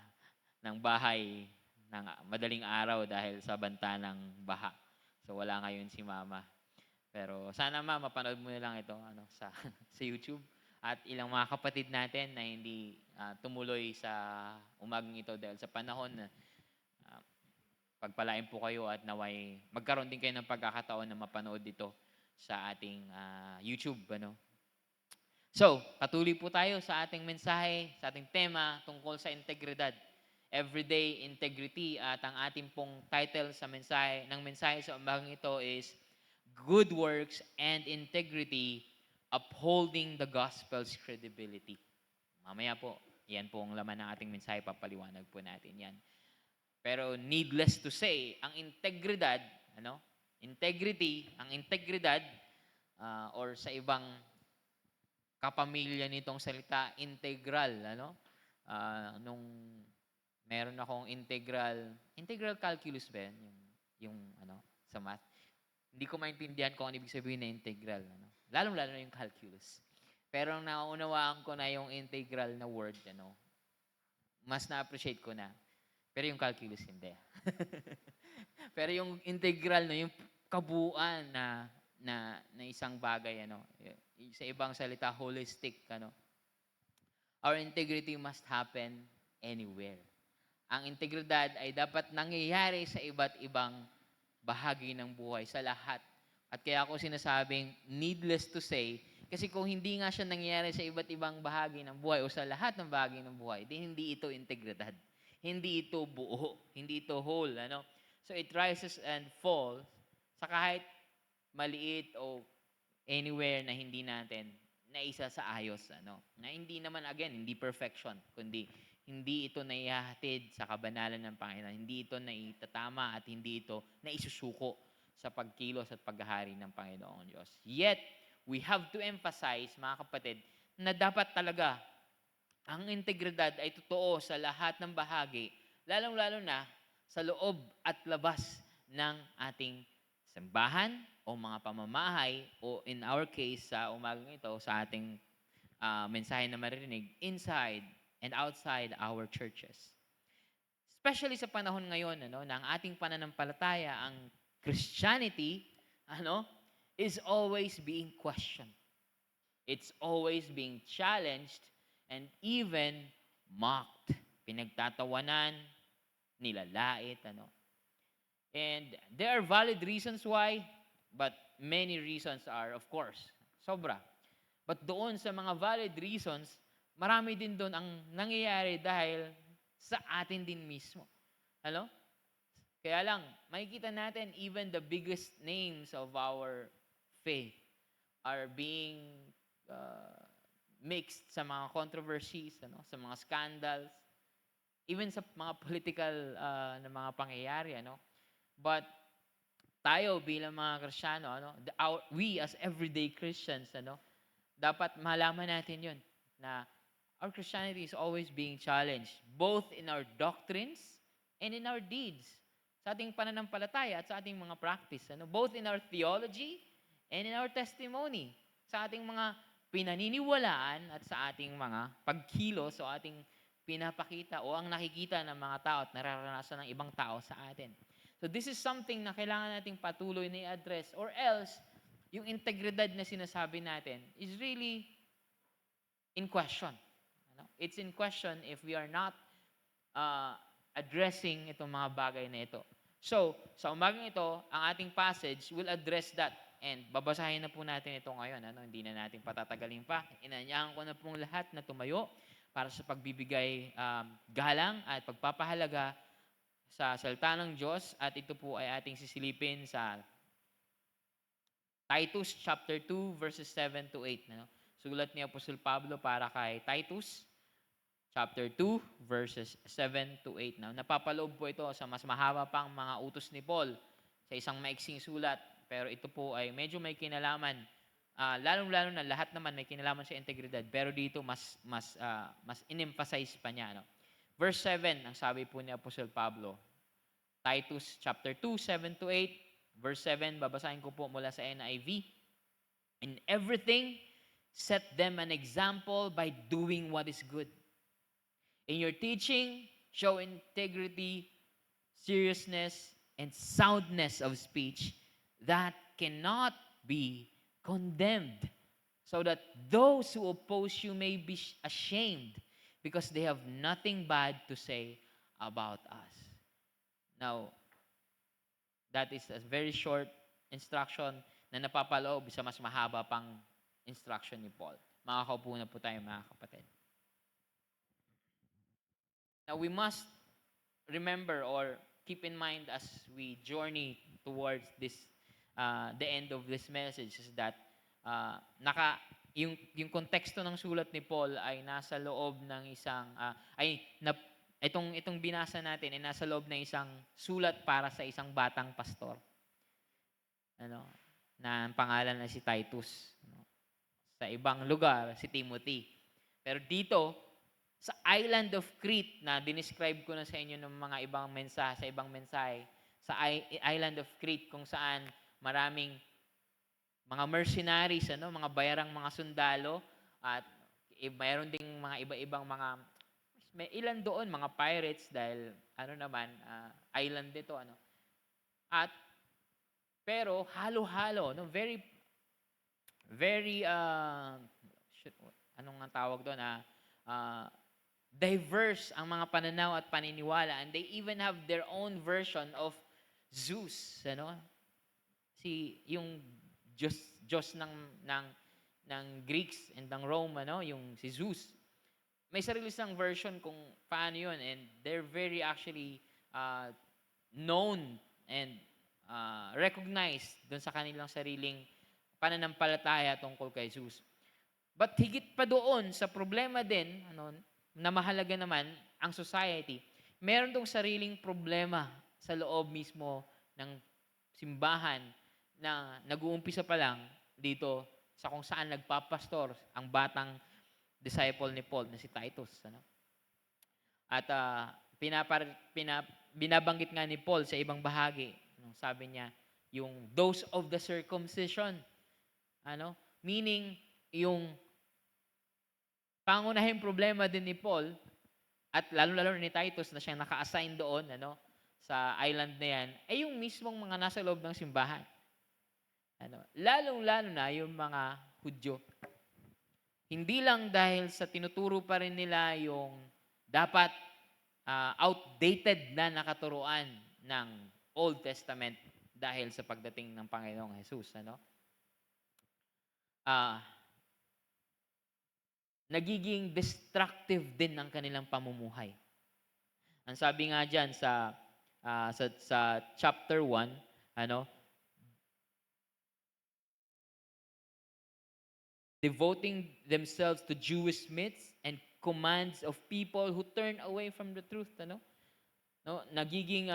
ng bahay ng madaling araw dahil sa banta ng baha. So wala ngayon si Mama. Pero sana mapanood mo na lang ito sa sa YouTube at ilang mga kapatid natin na hindi tumuloy sa umagang ito dahil sa panahon na pagpalain po kayo at naway magkaroon din kayo ng pagkakataon na mapanood dito sa ating YouTube. So, patuloy po tayo sa ating mensahe, sa ating tema tungkol sa integridad. Everyday integrity at ang ating pong title sa ng mensahe sa umagang ito is Good Works and Integrity Upholding the Gospel's Credibility. Mamaya po, yan po ang laman ng ating mensahe, papaliwanag po natin yan. Pero needless to say, ang integridad, ang integridad, or sa ibang kapamilya nitong salita, integral, nung meron akong integral calculus ba yan? Yung sa math. Hindi ko maintindihan kung ano ibig sabihin na integral, Lalong-lalo na yung calculus. Pero naunawaan ko na yung integral na word, mas na-appreciate ko na. Pero yung calculus, hindi. Pero yung integral, yung kabuuan na isang bagay, sa ibang salita, holistic, Our integrity must happen anywhere. Ang integridad ay dapat nangyayari sa iba't ibang bahagi ng buhay, sa lahat. At kaya ako sinasabing, needless to say, kasi kung hindi nga siya nangyayari sa iba't ibang bahagi ng buhay o sa lahat ng bahagi ng buhay, di hindi ito integridad. Hindi ito buo, hindi ito whole, So it rises and falls sa kahit maliit o anywhere na hindi natin naisa sa ayos, Na hindi naman, again, hindi perfection, kundi hindi ito naihahatid sa kabanalan ng Panginoon. Hindi ito naitatama at hindi ito naisusuko sa pagkilos at paghahari ng Panginoong Diyos. Yet, we have to emphasize, mga kapatid, na dapat talaga ang integridad ay totoo sa lahat ng bahagi, lalong-lalo na sa loob at labas ng ating simbahan o mga pamamahay o in our case sa umagang ito, sa ating mensahe na maririnig, inside and outside our churches. Especially sa panahon ngayon, na ang ating pananampalataya, ang Christianity, is always being questioned. It's always being challenged and even mocked. Pinagtatawanan, nilalait, And there are valid reasons why, but many reasons are, of course, sobra. But doon sa mga valid reasons, marami din doon ang nangyayari dahil sa atin din mismo. Kaya lang, makikita natin even the biggest names of our faith are being mixed sa mga controversies, sa mga scandals, even sa mga political na mga pangyayari, But tayo bilang mga Kristiyano, we as everyday Christians, dapat malaman natin 'yun na our Christianity is always being challenged both in our doctrines and in our deeds. Sa ating pananampalataya at sa ating mga practice, both in our theology and in our testimony. Sa ating mga pinaniniwalaan at sa ating mga pagkilos o ating pinapakita o ang nakikita ng mga tao at nararanasan ng ibang tao sa atin. So this is something na kailangan nating patuloy na i-address or else yung integridad na sinasabi natin is really in question. It's in question if we are not addressing itong mga bagay na ito. So, sa umagang ito, ang ating passage will address that. And babasahin na po natin ito ngayon. Hindi na natin patatagalin pa. Inanyahan ko na pong lahat na tumayo para sa pagbibigay galang at pagpapahalaga sa salita ng Diyos. At ito po ay ating sisilipin sa Titus chapter 2 verses 7 to 8. No? Sulat ni Apostol Pablo para kay Titus chapter 2 verses 7 to 8. Now, napapaloob po ito sa mas mahaba pang mga utos ni Paul sa isang maiksing sulat. Pero ito po ay medyo may kinalaman. Lalong-lalo na lahat naman may kinalaman sa integridad. Pero dito mas in-emphasize pa niya. No? Verse 7, ang sabi po ni Apostol Pablo. Titus chapter 2, 7 to 8. Verse 7, babasahin ko po mula sa NIV. In everything, set them an example by doing what is good. In your teaching, show integrity, seriousness, and soundness of speech that cannot be condemned, so that those who oppose you may be ashamed because they have nothing bad to say about us. Now, that is a very short instruction na napapaloob sa mas mahaba pang instruction ni Paul. Makakaupo na po tayo, mga kapatid. Now, we must remember or keep in mind as we journey towards the end of this message is that yung konteksto ng sulat ni Paul ay nasa loob ng isang itong binasa natin ay nasa loob ng isang sulat para sa isang batang pastor. Na ang pangalan na si Titus. Sa ibang lugar, si Timothy. Pero dito, sa island of Crete na dinescribe ko na sa inyo ng mga ibang mensahe, sa ibang mensahe, sa island of Crete kung saan maraming mga mercenaries, mga bayarang mga sundalo at mayroon ding mga iba-ibang may ilan doon mga pirates dahil island dito At pero halo-halo, very very anong ang tawag doon diverse ang mga pananaw at paniniwala, and they even have their own version of Zeus, yung Diyos ng Greeks and ng Rome, yung si Zeus. May sarili silang version kung paano yun, and they're very actually known and recognized doon sa kanilang sariling pananampalataya tungkol kay Zeus. But higit pa doon sa problema din, na mahalaga naman ang society, meron tong sariling problema sa loob mismo ng simbahan na nag-uumpisa pa lang dito sa kung saan nagpapastor ang batang disciple ni Paul na si Titus. At binabanggit nga ni Paul sa ibang bahagi, sabi niya, yung those of the circumcision. Meaning, yung pangunahing problema din ni Paul at lalo-lalo ni Titus na siyang naka-assign doon sa island na yan ay yung mismong mga nasa loob ng simbahan. Lalong-lalo na yung mga Hudyo. Hindi lang dahil sa tinuturo pa rin nila yung dapat outdated na nakaturuan ng Old Testament dahil sa pagdating ng Panginoong Jesus. Nagiging destructive din ang kanilang pamumuhay. Ang sabi nga diyan sa chapter 1, devoting themselves to Jewish myths and commands of people who turn away from the truth, nagiging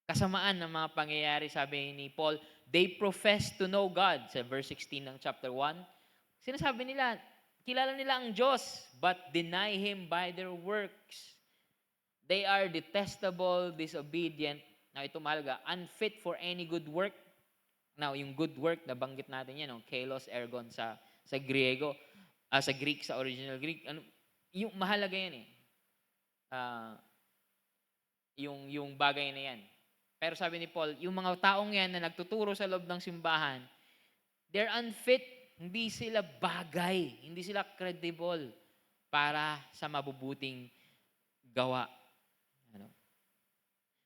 kasamaan ng mga pangyayari, sabi ni Paul, they profess to know God sa verse 16 ng chapter 1. Sinasabi nila, kilala nila ang Diyos, but deny Him by their works. They are detestable, disobedient. Now, ito mahalaga, unfit for any good work. Now, yung good work, nabanggit natin yan, kalos, ergon sa Griego, sa Greek, sa original Greek. Yung mahalaga yan yung bagay na yan. Pero sabi ni Paul, yung mga taong yan na nagtuturo sa loob ng simbahan, they're unfit. Hindi sila bagay, hindi sila credible para sa mabubuting gawa.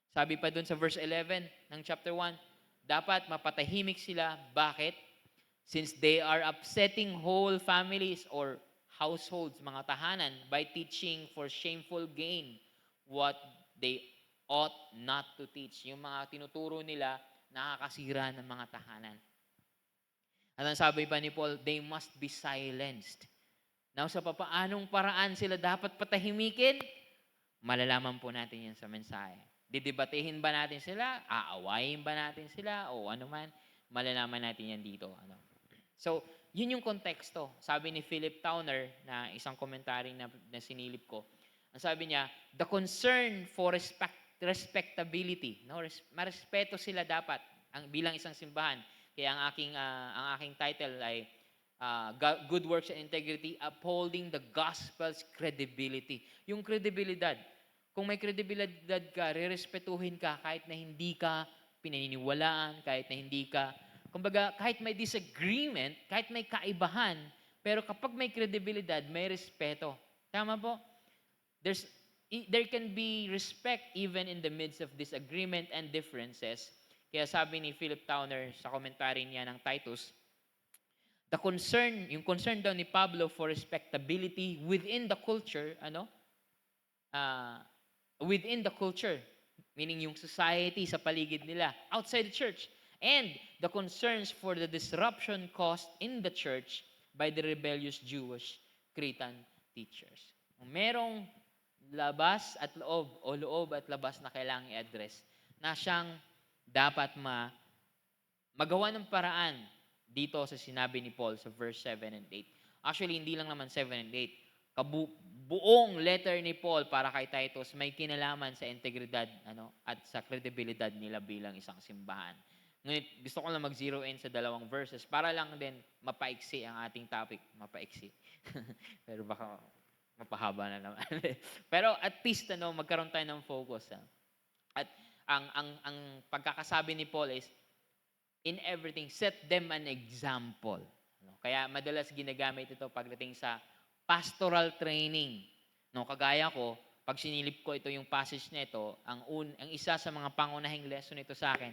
Sabi pa dun sa verse 11 ng chapter 1, dapat mapatahimik sila. Bakit? Since they are upsetting whole families or households, mga tahanan, by teaching for shameful gain what they ought not to teach. Yung mga tinuturo nila nakakasira ng mga tahanan. At ang sabi pa ni Paul, they must be silenced. Now, sa papaanong paraan sila dapat patahimikin? Malalaman po natin yan sa mensahe. Didebatehin ba natin sila? Aawayin ba natin sila? O ano man, malalaman natin yan dito. So, yun yung konteksto. Sabi ni Philip Towner, na isang komentaryong na sinilip ko, ang sabi niya, the concern for respectability. No? Marespeto sila dapat bilang isang simbahan. Kaya ang aking title ay Good Works and Integrity, Upholding the Gospel's Credibility. Yung kredibilidad. Kung may kredibilidad ka, rerespetuhin ka kahit na hindi ka pinaniniwalaan, kahit na hindi ka, kumbaga, kahit may disagreement, kahit may kaibahan, pero kapag may kredibilidad, may respeto. Tama po? There can be respect even in the midst of disagreement and differences. Kaya sabi ni Philip Towner sa commentary niya ng Titus, yung concern daw ni Pablo for respectability within the culture, within the culture, meaning yung society sa paligid nila, outside the church, and the concerns for the disruption caused in the church by the rebellious Jewish Cretan teachers. Merong labas at loob, o loob at labas na kailangang i-address na siyang dapat magawa ng paraan dito sa sinabi ni Paul sa verse 7 and 8. Actually, hindi lang naman 7 and 8. Buong letter ni Paul para kay Titus may kinalaman sa integridad at sa kredibilidad nila bilang isang simbahan. Ngunit gusto ko lang mag-zero in sa dalawang verses para lang din mapaiksi ang ating topic. Mapaiksi. Pero baka mapahaba na naman. Pero at least magkaroon tayo ng focus. At ang pagkakasabi ni Paul is, in everything, set them an example. Kaya madalas ginagamit ito pagdating sa pastoral training. Kagaya ko, pag sinilip ko ito yung passage nito, ang isa sa mga pangunahing lesson nito sa akin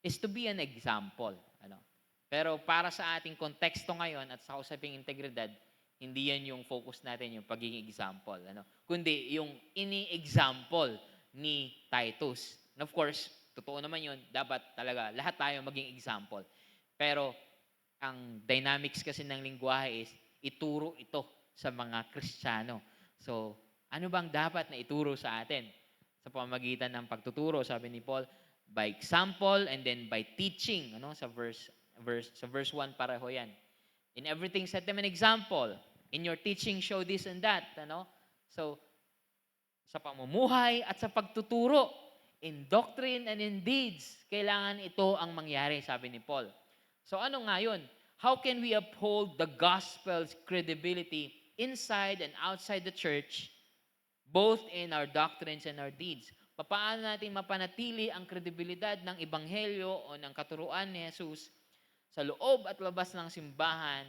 is to be an example. Pero para sa ating konteksto ngayon at sa usaping integridad, hindi yan yung focus natin, yung pagiging example. Kundi yung ini-example ni Titus. And of course, totoo naman yun, dapat talaga lahat tayo maging example. Pero ang dynamics kasi ng lingwahe is ituro ito sa mga Kristiyano. So, ano bang dapat na ituro sa atin? Sa pamamagitan ng pagtuturo, sabi ni Paul, by example and then by teaching. Sa verse 1 pareho yan. In everything, set them an example. In your teaching, show this and that. So, sa pamumuhay at sa pagtuturo, in doctrine and in deeds, kailangan ito ang mangyari, sabi ni Paul. So ano nga yun? How can we uphold the gospel's credibility inside and outside the church, both in our doctrines and our deeds? Paano natin mapanatili ang kredibilidad ng ebanghelyo o ng katuruan ni Jesus sa loob at labas ng simbahan,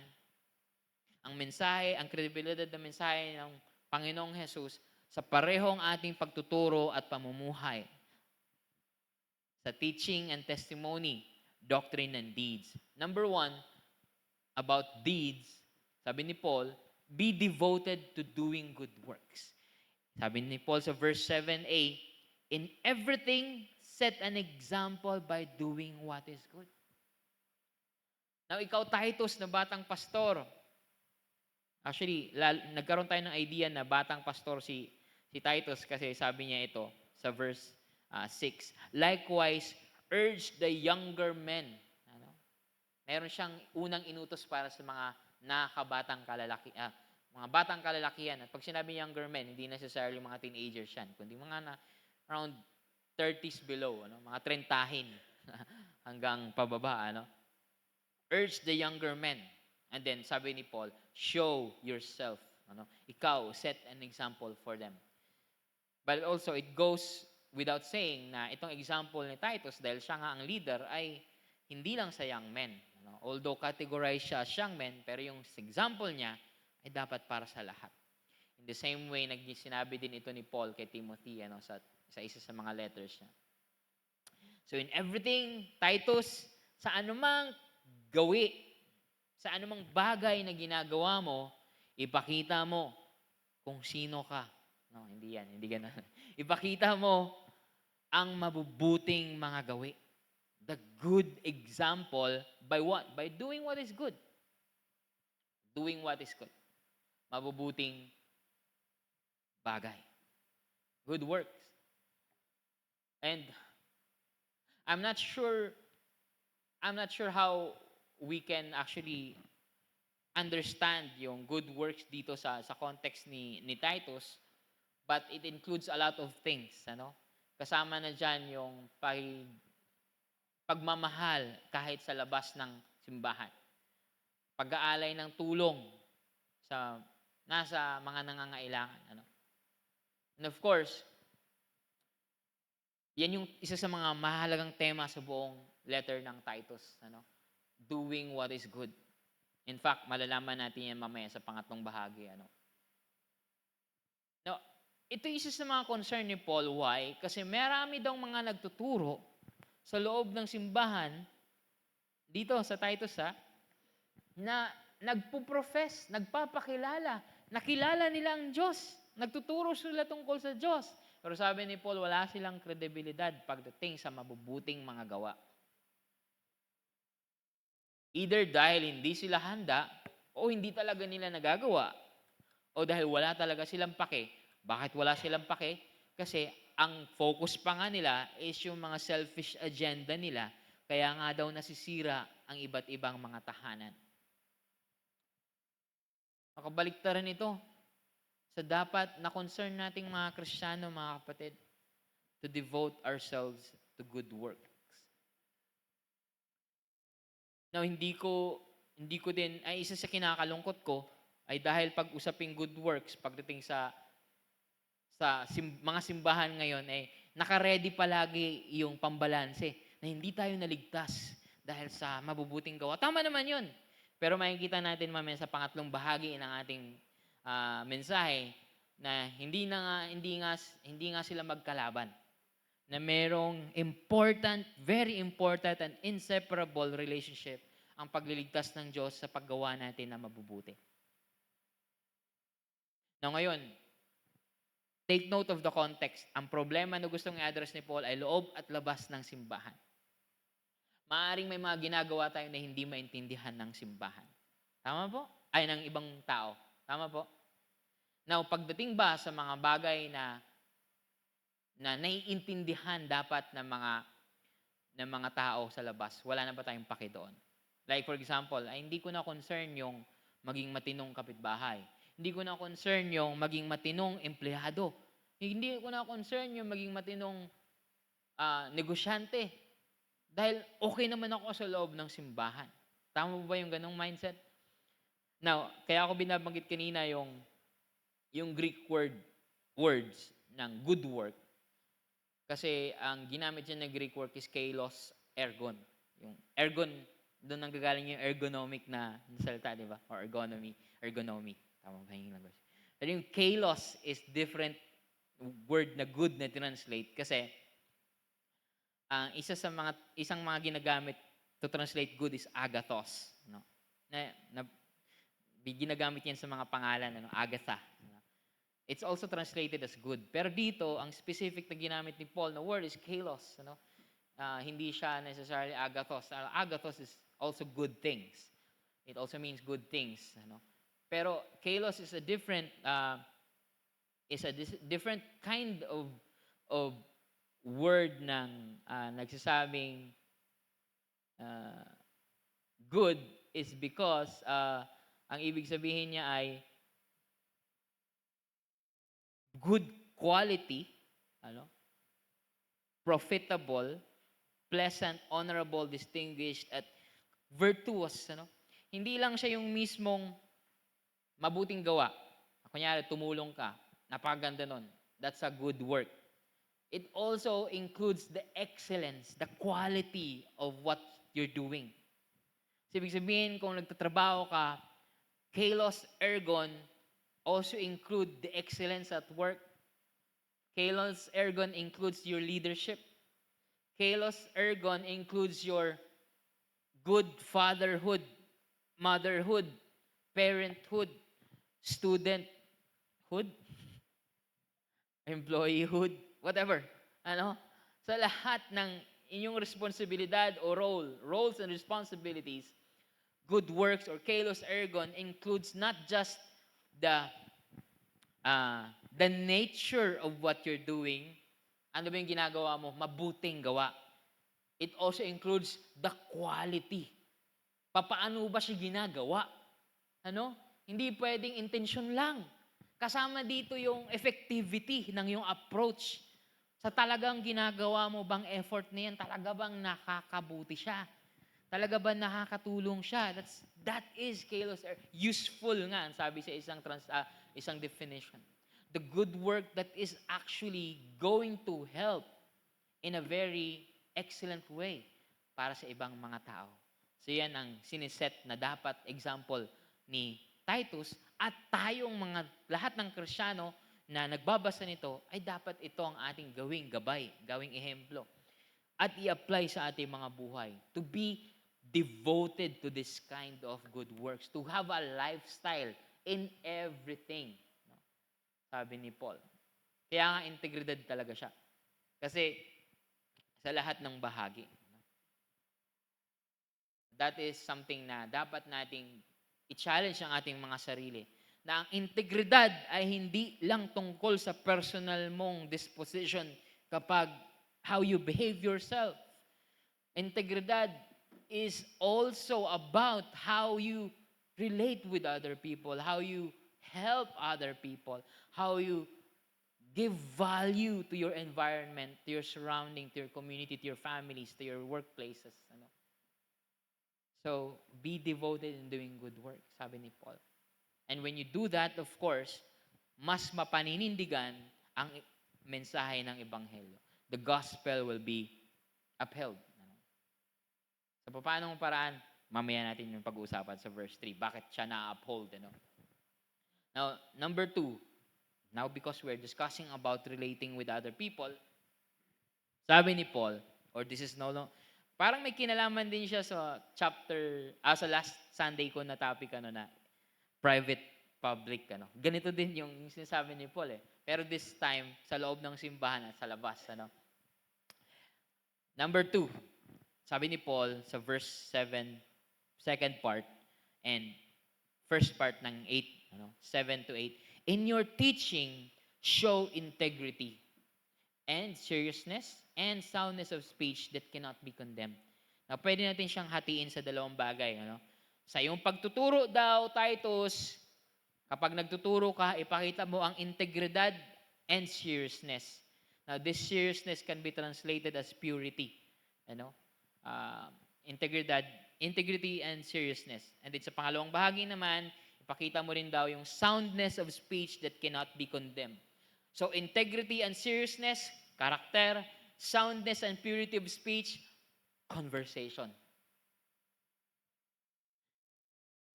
ang mensahe, ang kredibilidad ng mensahe ng Panginoong Jesus sa parehong ating pagtuturo at pamumuhay? Sa teaching and testimony, doctrine and deeds. Number 1, about deeds, sabi ni Paul, be devoted to doing good works. Sabi ni Paul sa verse 7a, in everything, set an example by doing what is good. Now, ikaw, Titus, na batang pastor, actually, nagkaroon tayo ng idea na batang pastor si Titus kasi sabi niya ito sa verse 6. Likewise, urge the younger men. Meron siyang unang inutos para sa mga nakabatang mga batang kalalakihan. At pag sinabi younger men, hindi necessarily mga teenagers yan, kundi mga around 30s below, mga trentahin hanggang pababa. Urge the younger men. And then, sabi ni Paul, show yourself. Ikaw, set an example for them. But also, it goes without saying na itong example ni Titus, dahil siya nga ang leader, ay hindi lang sa young men. Although categorize siya as young men, pero yung example niya ay dapat para sa lahat. In the same way, sinabi din ito ni Paul kay Timothy sa isa sa mga letters niya. So in everything, Titus, sa anumang gawi, sa anumang bagay na ginagawa mo, ipakita mo kung sino ka. No, hindi yan. Hindi ganun. Ipakita mo ang mabubuting mga gawi. the good example by what? By doing what is good. Doing what is good. Mabubuting bagay. Good works. And I'm not sure how we can actually understand yung good works dito sa context ni Titus, but it includes a lot of things, ano? Kasama na diyan yung pagmamahal kahit sa labas ng simbahan. Pag-aalay ng tulong sa nasa mga nangangailangan, ano? And of course, yan yung isa sa mga mahalagang tema sa buong letter ng Titus, ano? Doing what is good. In fact, malalaman natin yan mamaya sa pangatlong bahagi, ano? Now, ito isa sa mga concern ni Paul. Why? Kasi marami daw mga nagtuturo sa loob ng simbahan dito sa Titus, na nagpuprofess, nagpapakilala, nakilala nila ang Diyos. Nagtuturo sila tungkol sa Diyos. Pero sabi ni Paul, wala silang kredibilidad pagdating sa mabubuting mga gawa. Either dahil hindi sila handa, o hindi talaga nila nagagawa, o dahil wala talaga silang pake. Bakit wala silang pake? Kasi ang focus pa nga nila is yung mga selfish agenda nila. Kaya nga daw nasisira ang iba't ibang mga tahanan. Makabaliktaran ito sa dapat na concern nating mga Kristiyano, mga kapatid, to devote ourselves to good works. Now, hindi ko din, ay isa sa kinakalungkot ko, ay dahil pag-usaping good works, pagdating sa mga simbahan ngayon, naka-ready palagi yung pambalanse na hindi tayo naligtas dahil sa mabubuting gawa. Tama naman yun. Pero makikita natin mamaya sa pangatlong bahagi ng ating mensahe na hindi nga sila magkalaban. Na merong important, very important and inseparable relationship ang pagliligtas ng Diyos sa paggawa natin na mabubuti. Now ngayon, take note of the context. Ang problema na gustong i-address ni Paul ay loob at labas ng simbahan. Maaring may mga ginagawa tayo na hindi maintindihan ng simbahan. Tama po? Ay, ng ibang tao. Tama po? Now, pagdating ba sa mga bagay na naiintindihan dapat ng mga tao sa labas, wala na ba tayong paki doon? Like for example, ay hindi ko na concern yung maging matinong kapitbahay. Hindi ko na concern yung maging matinong empleyado. Hindi ko na concern yung maging matinong negosyante. Dahil okay naman ako sa loob ng simbahan. Tama ba yung ganong mindset? Now, kaya ako binabanggit kanina yung Greek words ng good work. Kasi ang ginamit niya na Greek word is kalos ergon. Yung ergon, doon nanggagaling yung ergonomic na salita, di ba? Or ergonomy. Tama ba yung language? Pero yung kalos is different word na good na translate kasi isang mga ginagamit to translate good is agathos, no? Na ginagamit yan sa mga pangalan, Agatha. It's also translated as good. Pero dito, ang specific na ginamit ni Paul na word is kalos, hindi siya necessarily agathos. Agathos is also good things. It also means good things, Pero kalos is a different kind of word ng nagsasabing good is because ang ibig sabihin niya ay good quality, profitable, pleasant, honorable, distinguished, at virtuous. Hindi lang siya yung mismong mabuting gawa. Kunyari, tumulong ka, napakaganda nun. That's a good work. It also includes the excellence, the quality of what you're doing. So, ibig sabihin, kung nagtatrabaho ka, kalos ergon also include the excellence at work. Kalos ergon includes your leadership. Kalos ergon includes your good fatherhood, motherhood, parenthood, studenthood, employeehood, whatever. Sa lahat ng inyong responsibilidad o roles and responsibilities, good works or kalos ergon includes not just the the nature of what you're doing. Ano ba yung ginagawa mo? Mabuting gawa. It also includes the quality. Papaano ba siya ginagawa? Ano? Hindi pwedeng intention lang. Kasama dito yung effectivity ng yung approach. Sa talagang ginagawa mo bang effort na yan, talaga bang nakakabuti siya? Talaga ba nakakatulong siya? That is kalos useful nga, sabi sa isang definition. The good work that is actually going to help in a very excellent way para sa ibang mga tao. So yan ang siniset na dapat example ni Titus at tayong mga lahat ng Kristiyano na nagbabasa nito ay dapat ito ang ating gawing gabay, gawing ehemplo at i-apply sa ating mga buhay. To be devoted to this kind of good works, to have a lifestyle in everything. Sabi ni Paul. Kaya nga integridad talaga siya. Kasi sa lahat ng bahagi. That is something na dapat nating i-challenge ang ating mga sarili. Na ang integridad ay hindi lang tungkol sa personal mong disposition kapag how you behave yourself. Integridad is also about how you relate with other people, how you help other people, how you give value to your environment, to your surrounding, to your community, to your families, to your workplaces. So, be devoted in doing good work, sabi ni Paul. And when you do that, of course, mas mapaninindigan ang mensahe ng Ebanghelyo. The gospel will be upheld. Sa paanong paraan, mamaya natin yung pag-uusapan sa verse 3. Bakit siya na-uphold? Now, number 2, now because we're discussing about relating with other people, sabi ni Paul, or this is no longer, parang may kinalaman din siya sa sa last Sunday ko na topic, na private, public, Ganito din yung sinasabi ni Paul Pero this time, sa loob ng simbahan at sa labas, Number 2, sabi ni Paul sa verse 7, second part, and first part ng 8, 7 to 8, in your teaching, show integrity and seriousness and soundness of speech that cannot be condemned. Now, pwede natin siyang hatiin sa dalawang bagay. Sa iyong pagtuturo daw, Titus, kapag nagtuturo ka, ipakita mo ang integridad and seriousness. Now, this seriousness can be translated as purity. Integrity and seriousness. And then sa pangalawang bahagi naman, ipakita mo rin daw yung soundness of speech that cannot be condemned. So, integrity and seriousness, karakter, soundness and purity of speech, conversation.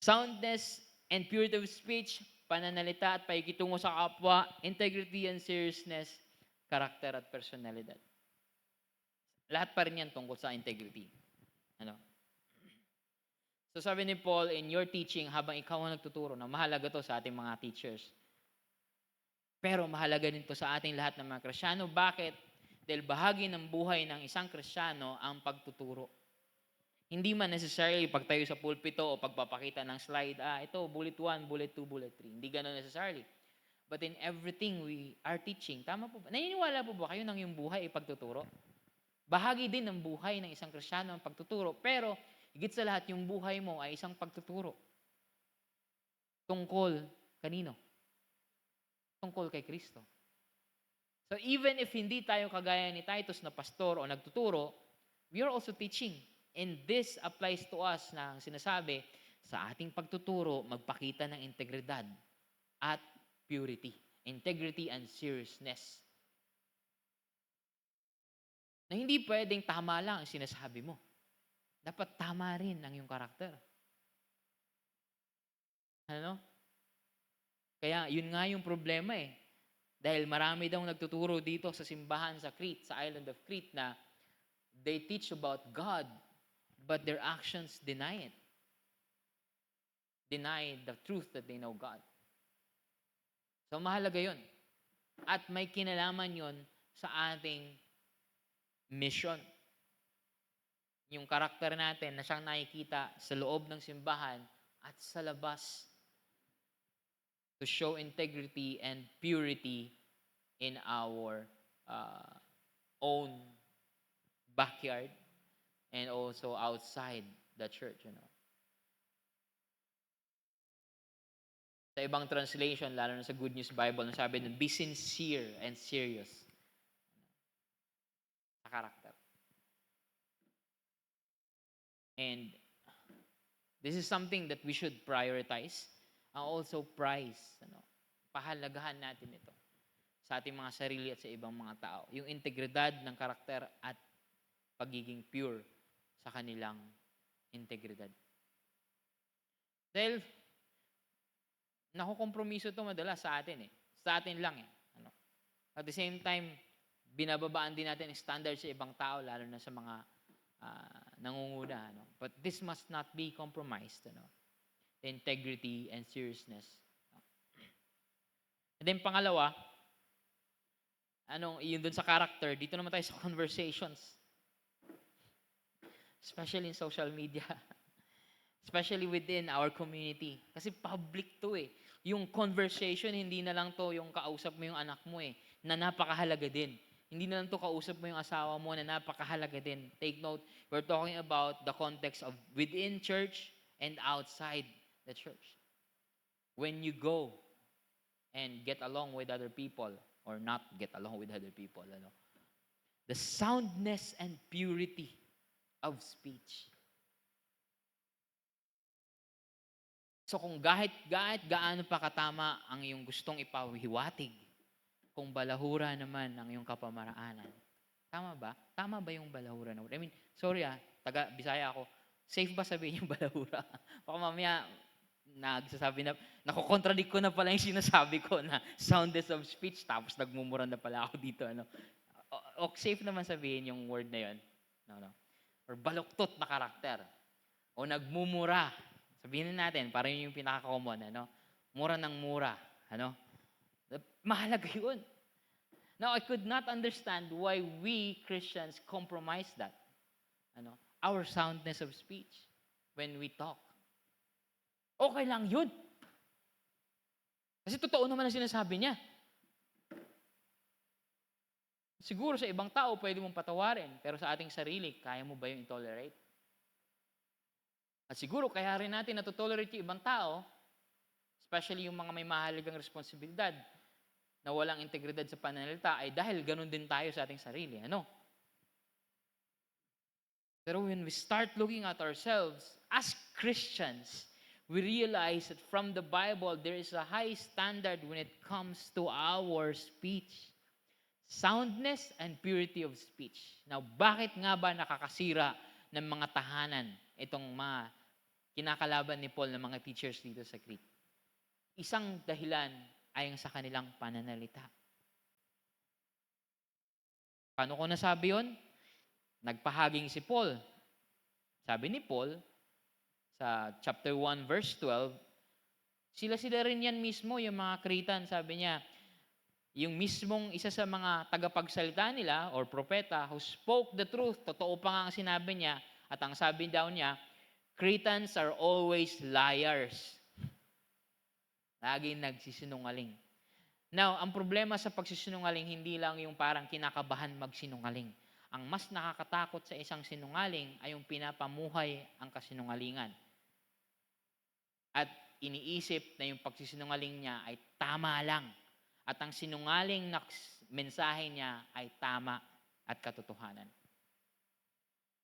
Soundness and purity of speech, pananalita at paikitungo sa kapwa, integrity and seriousness, karakter at personalidad. Lahat pa rin yan tungkol sa integrity. So sabi ni Paul, in your teaching, habang ikaw ang nagtuturo, mahalaga to sa ating mga teachers. Pero mahalaga din to sa ating lahat ng mga Kristiyano. Bakit? Dahil bahagi ng buhay ng isang Kristiyano ang pagtuturo. Hindi man necessarily pagtayo sa pulpito o pagpapakita ng slide, ito, bullet 1, bullet 2, bullet 3. Hindi ganun necessarily. But in everything we are teaching, tama po ba? Naniniwala po ba kayo ng yung buhay ay pagtuturo? Bahagi din ng buhay ng isang Kristiyano ang pagtuturo, pero higit sa lahat, yung buhay mo ay isang pagtuturo. Tungkol kanino? Tungkol kay Kristo. So even if hindi tayo kagaya ni Titus na pastor o nagtuturo, we are also teaching. And this applies to us na ang sinasabi, sa ating pagtuturo, magpakita ng integridad at purity. Integrity and seriousness. Na hindi pwedeng tama lang ang sinasabi mo. Dapat tama rin ang iyong karakter. Kaya yun nga yung problema Dahil marami daw nagtuturo dito sa simbahan sa Crete, sa island of Crete, na they teach about God, but their actions deny it. Deny the truth that they know God. So mahalaga yun. At may kinalaman yun sa ating mission. yung karakter natin na siyang nakikita sa loob ng simbahan at sa labas to show integrity and purity in our own backyard and also outside the church, Sa ibang translation, lalo na sa Good News Bible, sabi nun, be sincere and serious sa karakter. And this is something that we should prioritize and also prize. Pahalagahan natin ito sa ating mga sarili at sa ibang mga tao. Yung integridad ng karakter at pagiging pure sa kanilang integridad. Dahil nakukompromiso ito madalas sa atin Sa atin lang At the same time, binababaan din natin ang standard sa ibang tao, lalo na sa mga nangunguna. But this must not be compromised. The integrity and seriousness. And then pangalawa, yun dun sa character, dito naman tayo sa conversations. Especially in social media. Especially within our community. Kasi public to Yung conversation, hindi na lang to yung kausap mo yung anak mo na napakahalaga din. Hindi na lang to kausap mo yung asawa mo na napakahalaga din. Take note, we're talking about the context of within church and outside the church. When you go and get along with other people, or not get along with other people, the soundness and purity of speech. So kung kahit gaano pa katama ang iyong gustong ipahiwatig, kung balahura naman ang iyong kapamaraanan, tama ba? Tama ba yung balahura na? I mean, sorry taga Bisaya ako. Safe ba sabihin yung balahura? Baka mamaya nagsasabi na, nakokontradict ko na pala yung sinasabi ko na soundness of speech, tapos nagmumura na pala ako dito. O safe naman sabihin yung word na yun. No. Or baluktot na karakter. O nagmumura. Sabihin natin, parang yun yung pinaka-common, Mura ng mura, Mahalaga yun. Now, I could not understand why we Christians compromise that. Our soundness of speech when we talk. Okay lang yun. Kasi totoo naman ang sinasabi niya. Siguro sa ibang tao, pwede mong patawarin, pero sa ating sarili, kaya mo ba yung tolerate? At siguro, kaya rin natin natotolerate yung ibang tao, especially yung mga may mahalagang responsibilidad na walang integridad sa pananalita, ay dahil ganun din tayo sa ating sarili. Pero when we start looking at ourselves as Christians, we realize that from the Bible, there is a high standard when it comes to our speech. Soundness and purity of speech. Now, bakit nga ba nakakasira ng mga tahanan itong mga kinakalaban ni Paul ng mga teachers dito sa Crete? Isang dahilan ay ang sa kanilang pananalita. Paano ko nasabi yun? Nagpahaging si Paul. Sabi ni Paul, sa chapter 1, verse 12, sila rin yan mismo, yung mga Cretan, sabi niya, yung mismong isa sa mga tagapagsalita nila, or propeta, who spoke the truth, totoo pa nga ang sinabi niya, at ang sabi daw niya, Cretans are always liars. Laging nagsisinungaling. Now, ang problema sa pagsisinungaling, hindi lang yung parang kinakabahan magsinungaling. Ang mas nakakatakot sa isang sinungaling ay yung pinapamuhay ang kasinungalingan. At iniisip na yung pagsisinungaling niya ay tama lang. At ang sinungaling na mensahe niya ay tama at katotohanan.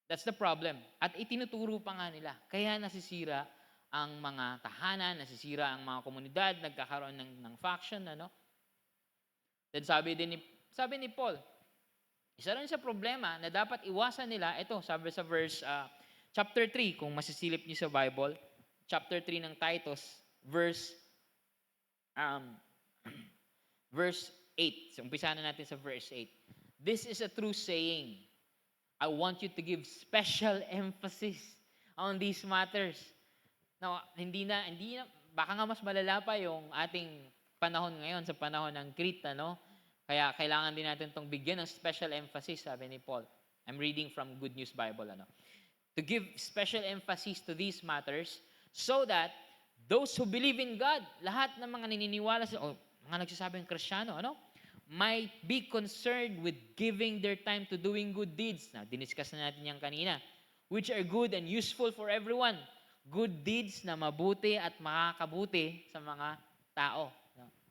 That's the problem. At itinuturo pa nga nila. Kaya nasisira ang mga tahanan, nasisira ang mga komunidad, nagkakaroon ng faction, Then sabi ni Paul, isa rin sa problema na dapat iwasan nila, ito, sabi sa verse, chapter 3, kung masisilip niyo sa Bible, chapter 3 ng Titus, verse 8. So, umpisa na natin sa verse 8. This is a true saying. I want you to give special emphasis on these matters. Now, hindi na, baka nga mas malala pa yung ating panahon ngayon sa panahon ng Crete, Kaya kailangan din natin itong bigyan ng special emphasis, sabi ni Paul. I'm reading from Good News Bible, to give special emphasis to these matters so that those who believe in God, lahat ng mga naniniwala sa, o mga nagsasabing Kristiyano, might be concerned with giving their time to doing good deeds. Na, diniscuss na natin yan kanina. Which are good and useful for everyone. Good deeds na mabuti at makakabuti sa mga tao.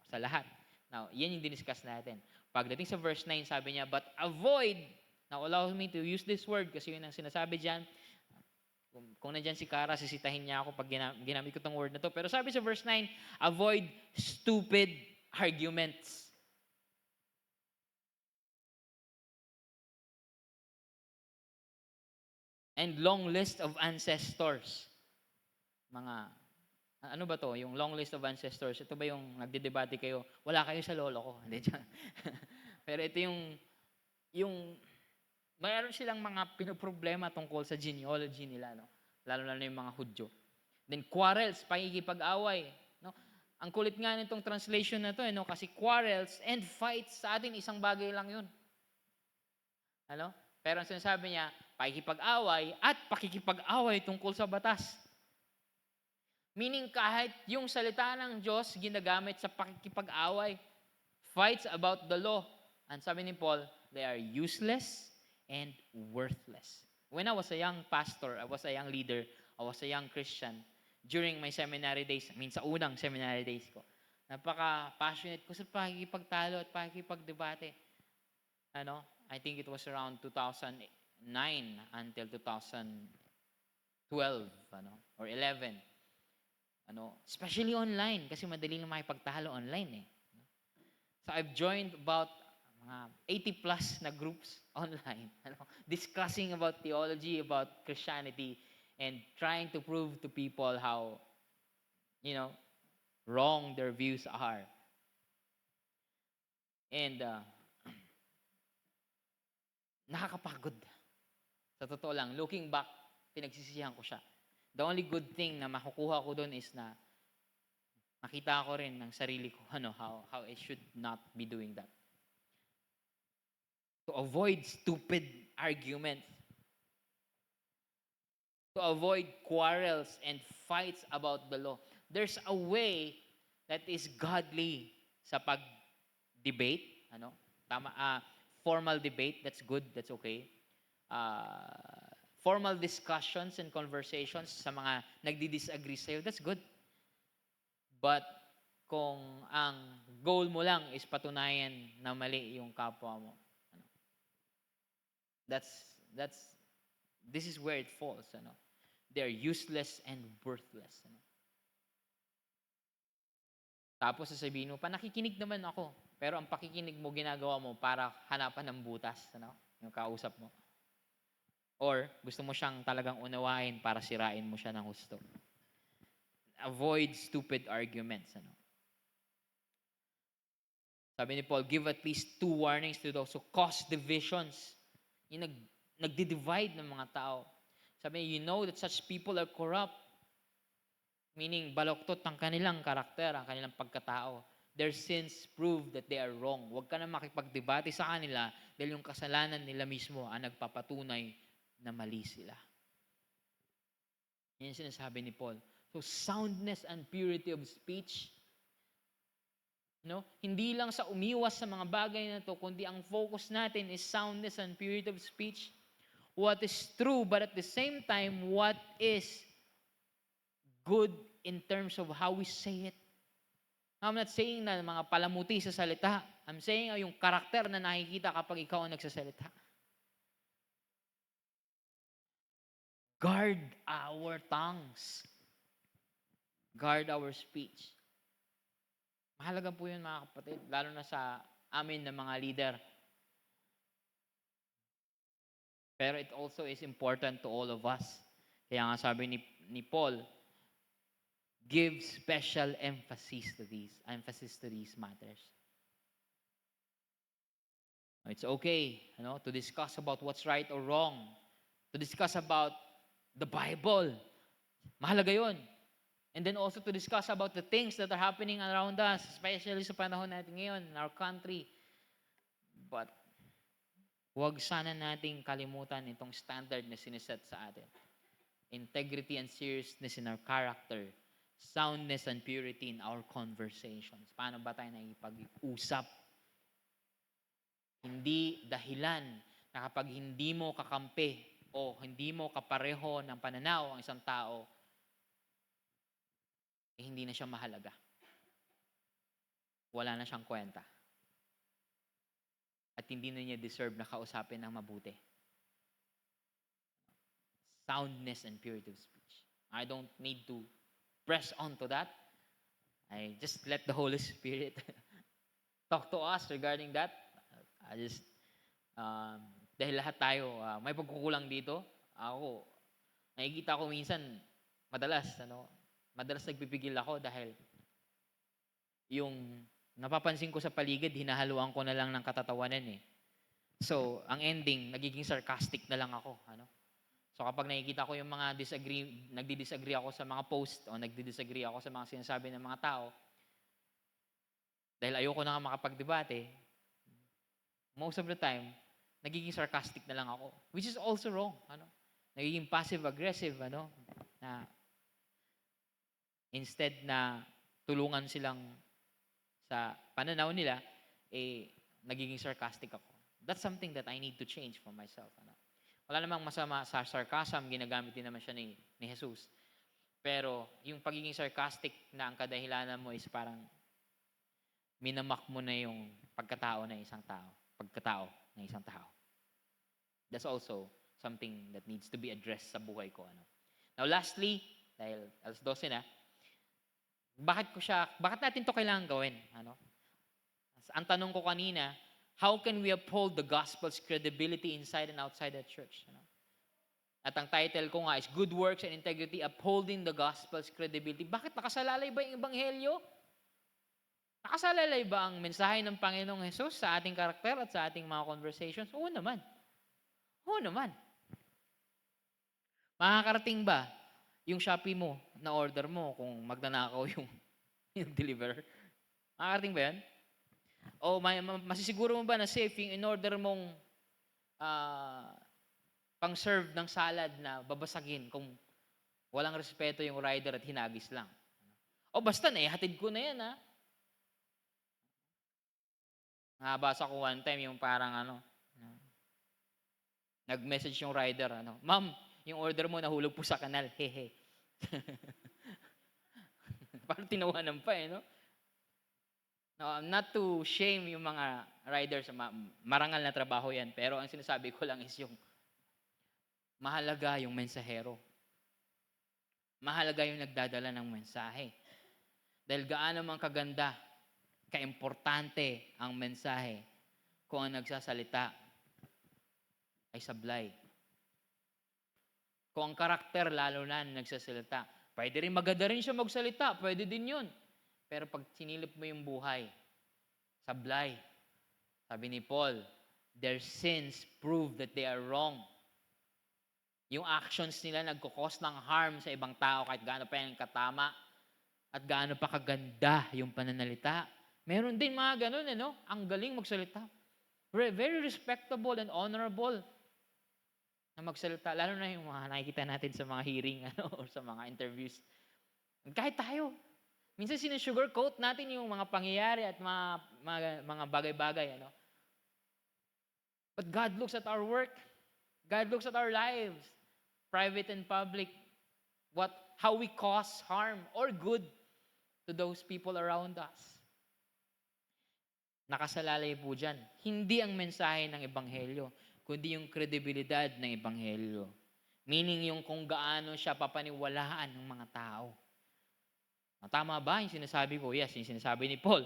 Sa lahat. Now, yan yung diniscuss natin. Pagdating sa verse 9, sabi niya, but avoid, now allow me to use this word kasi yun ang sinasabi dyan. Kung nandyan si Kara, sisitahin niya ako pag ginamit ko tong word na to. Pero sabi sa verse 9, avoid stupid arguments. And long list of ancestors. Ano ba to? Yung long list of ancestors. Ito ba yung nagdedebate kayo? Wala kayo sa lolo ko. Hindi dyan. Pero ito yung mayroon silang mga pinoproblema tungkol sa genealogy nila, no? Lalo na yung mga Hudyo. Then quarrels, pakikipag-away, no? Ang kulit nga nitong translation na to, no? Kasi quarrels and fights sa atin isang bagay lang 'yun. Ano? Pero ang sinasabi niya, pakikipag-away at pakikipag-away tungkol sa batas. Meaning kahit yung salita ng Diyos ginagamit sa pakikipag-away, fights about the law. And sabi ni Paul, they are useless and worthless. When I was a young pastor, I was a young leader, I was a young Christian, during my seminary days, sa unang seminary days ko, napaka-passionate ko sa pakikipagtalo at pakikipagdebate. I think it was around 2009 until 2012, or 11. Especially online, kasi madali na makipagtalo online eh. So I've joined about mga 80 plus na groups online, discussing about theology, about Christianity, and trying to prove to people how, wrong their views are. And nakakapagod. Sa totoo lang, looking back, pinagsisisihan ko siya. The only good thing na makukuha ko doon is na makita ko rin ng sarili ko how I should not be doing that. To avoid stupid arguments. To avoid quarrels and fights about the law. There's a way that is godly sa pag-debate. Formal debate, that's good, that's okay. Formal discussions and conversations sa mga nagdi-disagree sa'yo, that's good. But kung ang goal mo lang is patunayan na mali yung kapwa mo, this is where it falls. They're useless and worthless. Tapos sasabihin mo, nakikinig naman ako. Pero ang pakikinig mo, ginagawa mo para hanapan ng butas, yung kausap mo. Or gusto mo siyang talagang unawain para sirain mo siya ng husto. Avoid stupid arguments. Sabi ni Paul, give at least 2 warnings to those who cause divisions. Yung nagdi-divide ng mga tao. Sabi niya, you know that such people are corrupt. Meaning, baloktot ang kanilang karakter, ang kanilang pagkatao. Their sins prove that they are wrong. Huwag ka na makipagdebate sa kanila dahil yung kasalanan nila mismo ang nagpapatunay na mali sila. Yan yung sinasabi ni Paul. So, soundness and purity of speech. Hindi lang sa umiwas sa mga bagay na to, kundi ang focus natin is soundness and purity of speech. What is true, but at the same time, what is good in terms of how we say it. I'm not saying na mga palamuti sa salita. I'm saying yung karakter na nakikita kapag ikaw ang nagsasalita. Guard our tongues. Guard our speech. Mahalaga po yun mga kapatid, lalo na sa amin na mga leader. Pero it also is important to all of us. Kaya nga sabi ni Paul, give special emphasis to these matters. It's okay, to discuss about what's right or wrong, to discuss about the Bible. Mahalaga yun. And then also to discuss about the things that are happening around us, especially sa panahon natin ngayon, in our country. But huwag sana nating kalimutan itong standard na siniset sa atin. integrity and seriousness in our character, soundness and purity in our conversations. Paano ba tayo nakikipag-usap? Hindi dahilan na kapag hindi mo kakampi o hindi mo kapareho ng pananaw ang isang tao, hindi na siya mahalaga. Wala na siyang kwenta. At hindi na niya deserve na kausapin ng mabuti. Soundness and purity of speech. I don't need to press on to that. I just let the Holy Spirit talk to us regarding that. I just, dahil lahat tayo, may pagkukulang dito. Ako, nakikita ko minsan, madalas nagpipigil ako dahil yung napapansin ko sa paligid, hinahaluan ko na lang ng katatawanan eh. So, ang ending, nagiging sarcastic na lang ako. So, kapag nakikita ko yung mga nagdi-disagree ako sa mga post o nagdi-disagree ako sa mga sinasabi ng mga tao, dahil ayoko na nga makapag-debate, most of the time, nagiging sarcastic na lang ako. Which is also wrong. Nagiging passive-aggressive, na instead na tulungan silang sa pananaw nila, nagiging sarcastic ako. That's something that I need to change for myself. Wala namang masama sa sarcasm, ginagamit din naman siya ni Jesus. Pero yung pagiging sarcastic na ang kadahilanan mo is parang minamak mo na yung pagkatao ng isang tao. That's also something that needs to be addressed sa buhay ko. Now lastly, dahil alas 12 na, bakit natin to kailangan gawin? Ang tanong ko kanina, how can we uphold the gospel's credibility inside and outside the church? At ang title ko nga is Good Works and Integrity, Upholding the Gospel's Credibility. Bakit nakasalalay ba yung Ebanghelyo? Nakasalalay ba ang mensahe ng Panginoong Jesus sa ating karakter at sa ating mga conversations? Oo naman. Makakarating ba yung Shopee mo na order mo kung magnanakaw yung deliverer? Makakarating ba yan? O masisiguro mo ba na safe yung in-order mong pang-serve ng salad na babasagin kung walang respeto yung rider at hinagis lang? O basta hatid ko na yan Nabasa ko one time yung parang nag-message yung rider, Ma'am, yung order mo nahulog po sa kanal. Hehe. Parang tinawanan pa no? No, not to shame yung mga riders, marangal na trabaho yan. Pero ang sinasabi ko lang is yung mahalaga yung mensahero. Mahalaga yung nagdadala ng mensahe. Dahil gaano man kaganda, kaimportante ang mensahe kung ang nagsasalita ay sablay. Kung ang karakter lalo na nagsasalita, pwede rin maganda rin siya magsalita, pwede din yun. Pero pag sinilip mo yung buhay, sablay. Sabi ni Paul, their sins prove that they are wrong. Yung actions nila nagkukos ng harm sa ibang tao kahit gaano pa yan katama at gaano pa kaganda yung pananalita. Meron din mga ganun, Ang galing magsalita. Very respectable and honorable na magsalita. Lalo na yung mga nakikita natin sa mga hearing, or sa mga interviews. Kahit tayo. Minsan sinusugarcoat natin yung mga pangyayari at mga bagay-bagay, But God looks at our work. God looks at our lives, private and public. How we cause harm or good to those people around us. Nakasalalay po dyan. Hindi ang mensahe ng Ebanghelyo, kundi yung kredibilidad ng Ebanghelyo. Meaning yung kung gaano siya papaniwalaan ng mga tao. Tama ba yung sinasabi ko? Yes, yung sinasabi ni Paul.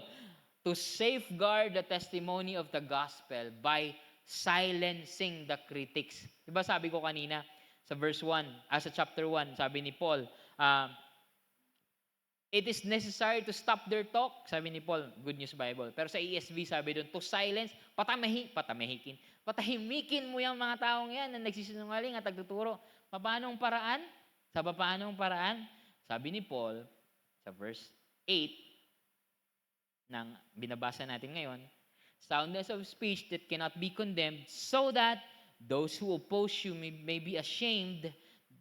To safeguard the testimony of the gospel by silencing the critics. Diba sabi ko kanina sa verse 1, sa chapter 1, sabi ni Paul, it is necessary to stop their talk, sabi ni Paul, Good News Bible. Pero sa ESV sabi doon, to silence, patahimikin mo yung mga taong yan na nagsisinungaling at nagtuturo. Paanong paraan? Sa paanong paraan? Sabi ni Paul, sa verse 8, ng binabasa natin ngayon, soundness of speech that cannot be condemned, so that those who oppose you may be ashamed,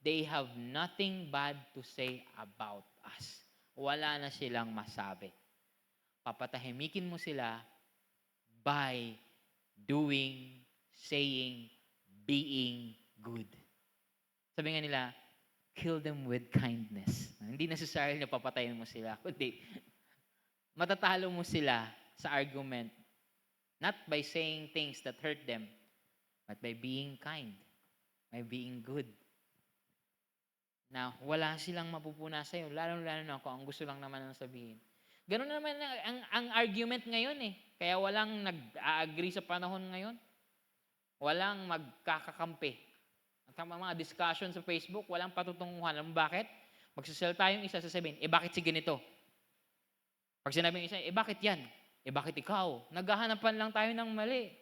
they have nothing bad to say about us. Wala na silang masabi. Papatahimikin mo sila by doing, saying, being good. Sabi nga nila, kill them with kindness. Hindi necessarily na papatayin mo sila, kundi matatalo mo sila sa argument, not by saying things that hurt them, but by being kind, by being good. Na wala silang mapupuna sa'yo, lalo-lalo na kung ang gusto lang naman ng sabihin. Ganun naman ang argument ngayon eh. Kaya walang nag-agree sa panahon ngayon. Walang magkakakampi. At ang mga discussion sa Facebook, walang patutunguhan. Alam mo bakit? Magsasalita yung isa, sasabihin, bakit si ganito? Pag sinabi ng isa, bakit yan? Bakit ikaw? Naghahanapan lang tayo ng mali.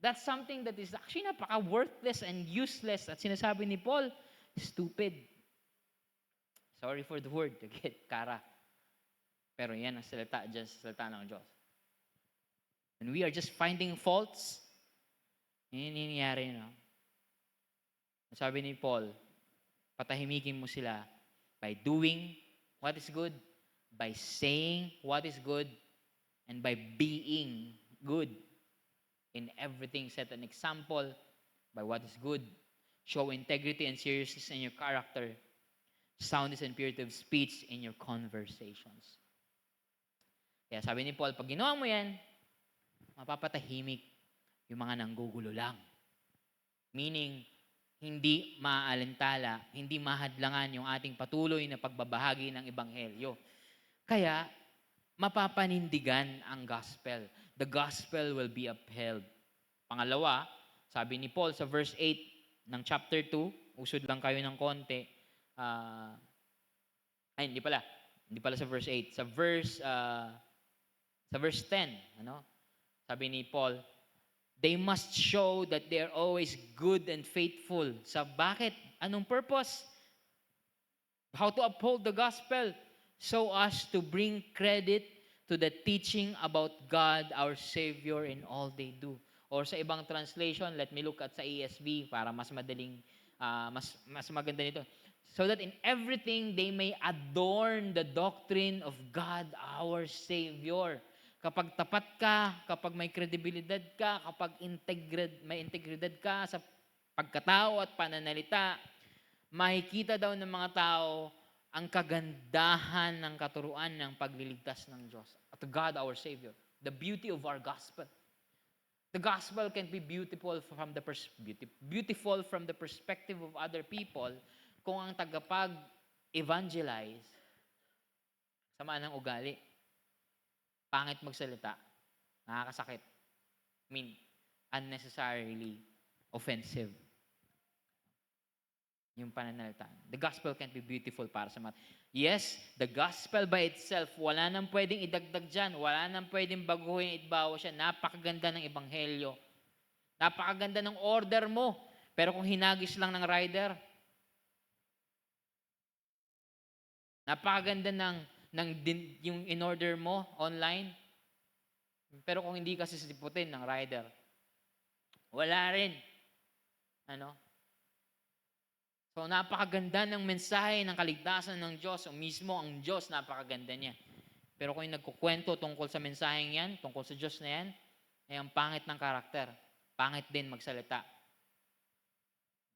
That's something that is actually napaka-worthless and useless. At sinasabi ni Paul, stupid. Sorry for the word, again, kara. Pero yan ang salita dyan sa salita ng Diyos. And we are just finding faults, yun yung nangyayari, no? Sabi ni Paul, patahimikin mo sila by doing what is good, by saying what is good, and by being good. In everything, set an example by what is good. Show integrity and seriousness in your character, soundness and purity of speech in your conversations. Kaya sabi ni Paul, pag ginawa mo yan, mapapatahimik yung mga nanggugulo lang. Meaning, hindi maaalintala, hindi mahadlangan yung ating patuloy na pagbabahagi ng Ebanghelyo. Kaya, mapapanindigan ang gospel. The gospel will be upheld. Pangalawa, sabi ni Paul sa verse 8 ng chapter 2, usod lang kayo ng konti. Hindi pala sa verse 8. Sa verse 10, sabi ni Paul, they must show that they are always good and faithful. Sa bakit? Anong purpose? How to uphold the gospel? So as to bring credit to the teaching about God, our Savior, in all they do. Or sa ibang translation, let me look at sa ESV para mas madaling, mas maganda nito. So that in everything they may adorn the doctrine of God, our Savior. Kapag tapat ka, kapag may kredibilidad ka, kapag may integridad ka sa pagkatao at pananalita, makikita daw ng mga tao ang kagandahan ng katuruan ng pagliligtas ng Diyos. At God, our Savior. The beauty of our gospel. The gospel can be beautiful from the perspective of other people kung ang tagapag-evangelize sama ng ugali. Pangit magsalita, nakakasakit. Unnecessarily offensive. Yung pananalita. The gospel can't be beautiful para sa mga. Yes, the gospel by itself, wala nang pwedeng idagdag dyan, wala nang pwedeng baguhin, itbawa siya. Napakaganda ng ebanghelyo. Napakaganda ng order mo. Pero kung hinagis lang ng rider, napakaganda yung in-order mo online. Pero kung hindi ka sisiputin ng rider, wala rin. So, napakaganda ng mensahe ng kaligtasan ng Diyos. O mismo ang Diyos, napakaganda niya. Pero kung yung nagkukwento tungkol sa mensaheng yan, tungkol sa Diyos na yan, ay ang pangit ng karakter. Pangit din magsalita.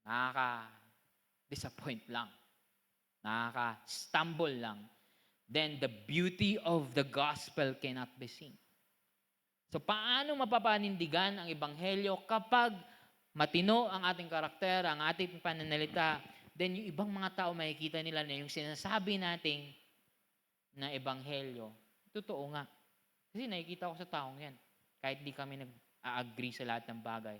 Nakaka-disappoint lang. Nakaka-stumble lang. Then the beauty of the gospel cannot be seen. So, paano mapapanindigan ang ebanghelyo kapag matino ang ating karakter, ang ating pananalita, then yung ibang mga tao makikita nila na yung sinasabi nating na ebanghelyo, totoo nga. Kasi nakikita ko sa taong yan. Kahit di kami nag-agree sa lahat ng bagay.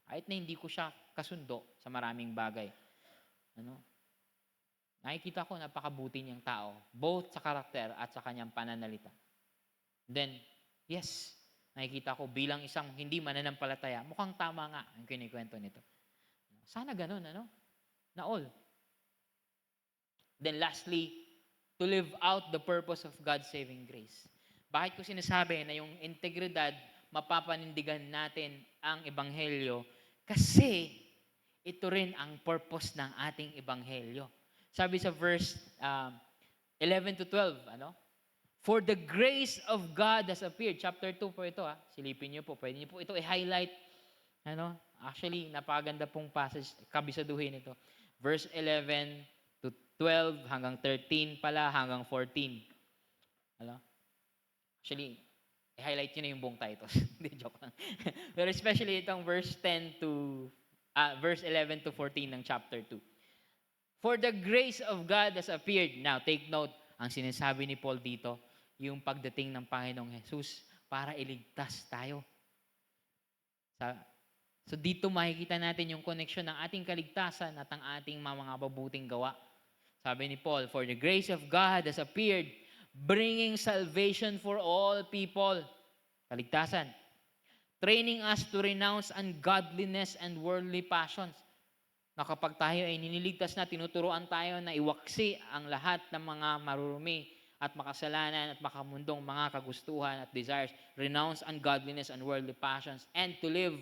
Kahit na hindi ko siya kasundo sa maraming bagay. Nakikita ko napakabuti niyang tao, both sa karakter at sa kanyang pananalita. Then, yes, nakikita ko bilang isang hindi mananampalataya, mukhang tama nga ang kinikwento nito. Sana ganun, Na all. Then lastly, to live out the purpose of God's saving grace. Bakit ko sinasabi na yung integridad, mapapanindigan natin ang ebanghelyo? Kasi ito rin ang purpose ng ating ebanghelyo. Sabi sa verse 11 to 12, ano? For the grace of God has appeared. Chapter 2 po ito, ha. Silipin niyo po. Pwede niyo po ito i-highlight. Ano? Actually, napakaganda pong passage. Kabisaduhin ito. Verse 11 to 12 hanggang 13 pala hanggang 14. Ano? Actually, i-highlight niyo na yung buong titles. Hindi, joke lang. Pero especially itong verse 10 to verse 11 to 14 ng chapter 2. For the grace of God has appeared. Now, take note, ang sinasabi ni Paul dito, yung pagdating ng Panginoong Jesus para iligtas tayo. So dito makikita natin yung connection ng ating kaligtasan at ang ating mga mabubuting gawa. Sabi ni Paul, for the grace of God has appeared, bringing salvation for all people. Kaligtasan. Training us to renounce ungodliness and worldly passions. Na kapag tayo ay niniligtas na, tinuturoan tayo na iwaksi ang lahat ng mga marurumi at makasalanan at makamundong mga kagustuhan at desires. Renounce ungodliness and worldly passions and to live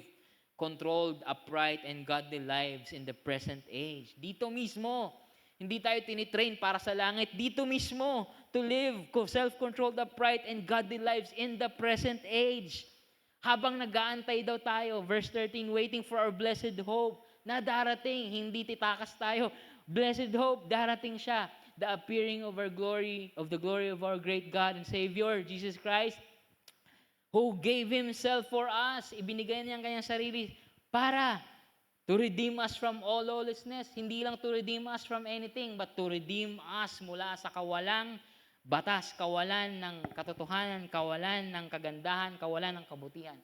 controlled, upright, and godly lives in the present age. Dito mismo, hindi tayo tinitrain para sa langit. Dito mismo, to live self-controlled, upright, and godly lives in the present age. Habang nag-aantay daw tayo, verse 13, waiting for our blessed hope, na darating, hindi titakas tayo. Blessed hope, darating siya. The appearing of the glory of our great God and Savior, Jesus Christ, who gave Himself for us. Ibinigay niya ang kanyang sarili para to redeem us from all lawlessness. Hindi lang to redeem us from anything, but to redeem us mula sa kawalang batas, kawalan ng katotohanan, kawalan ng kagandahan, kawalan ng kabutihan.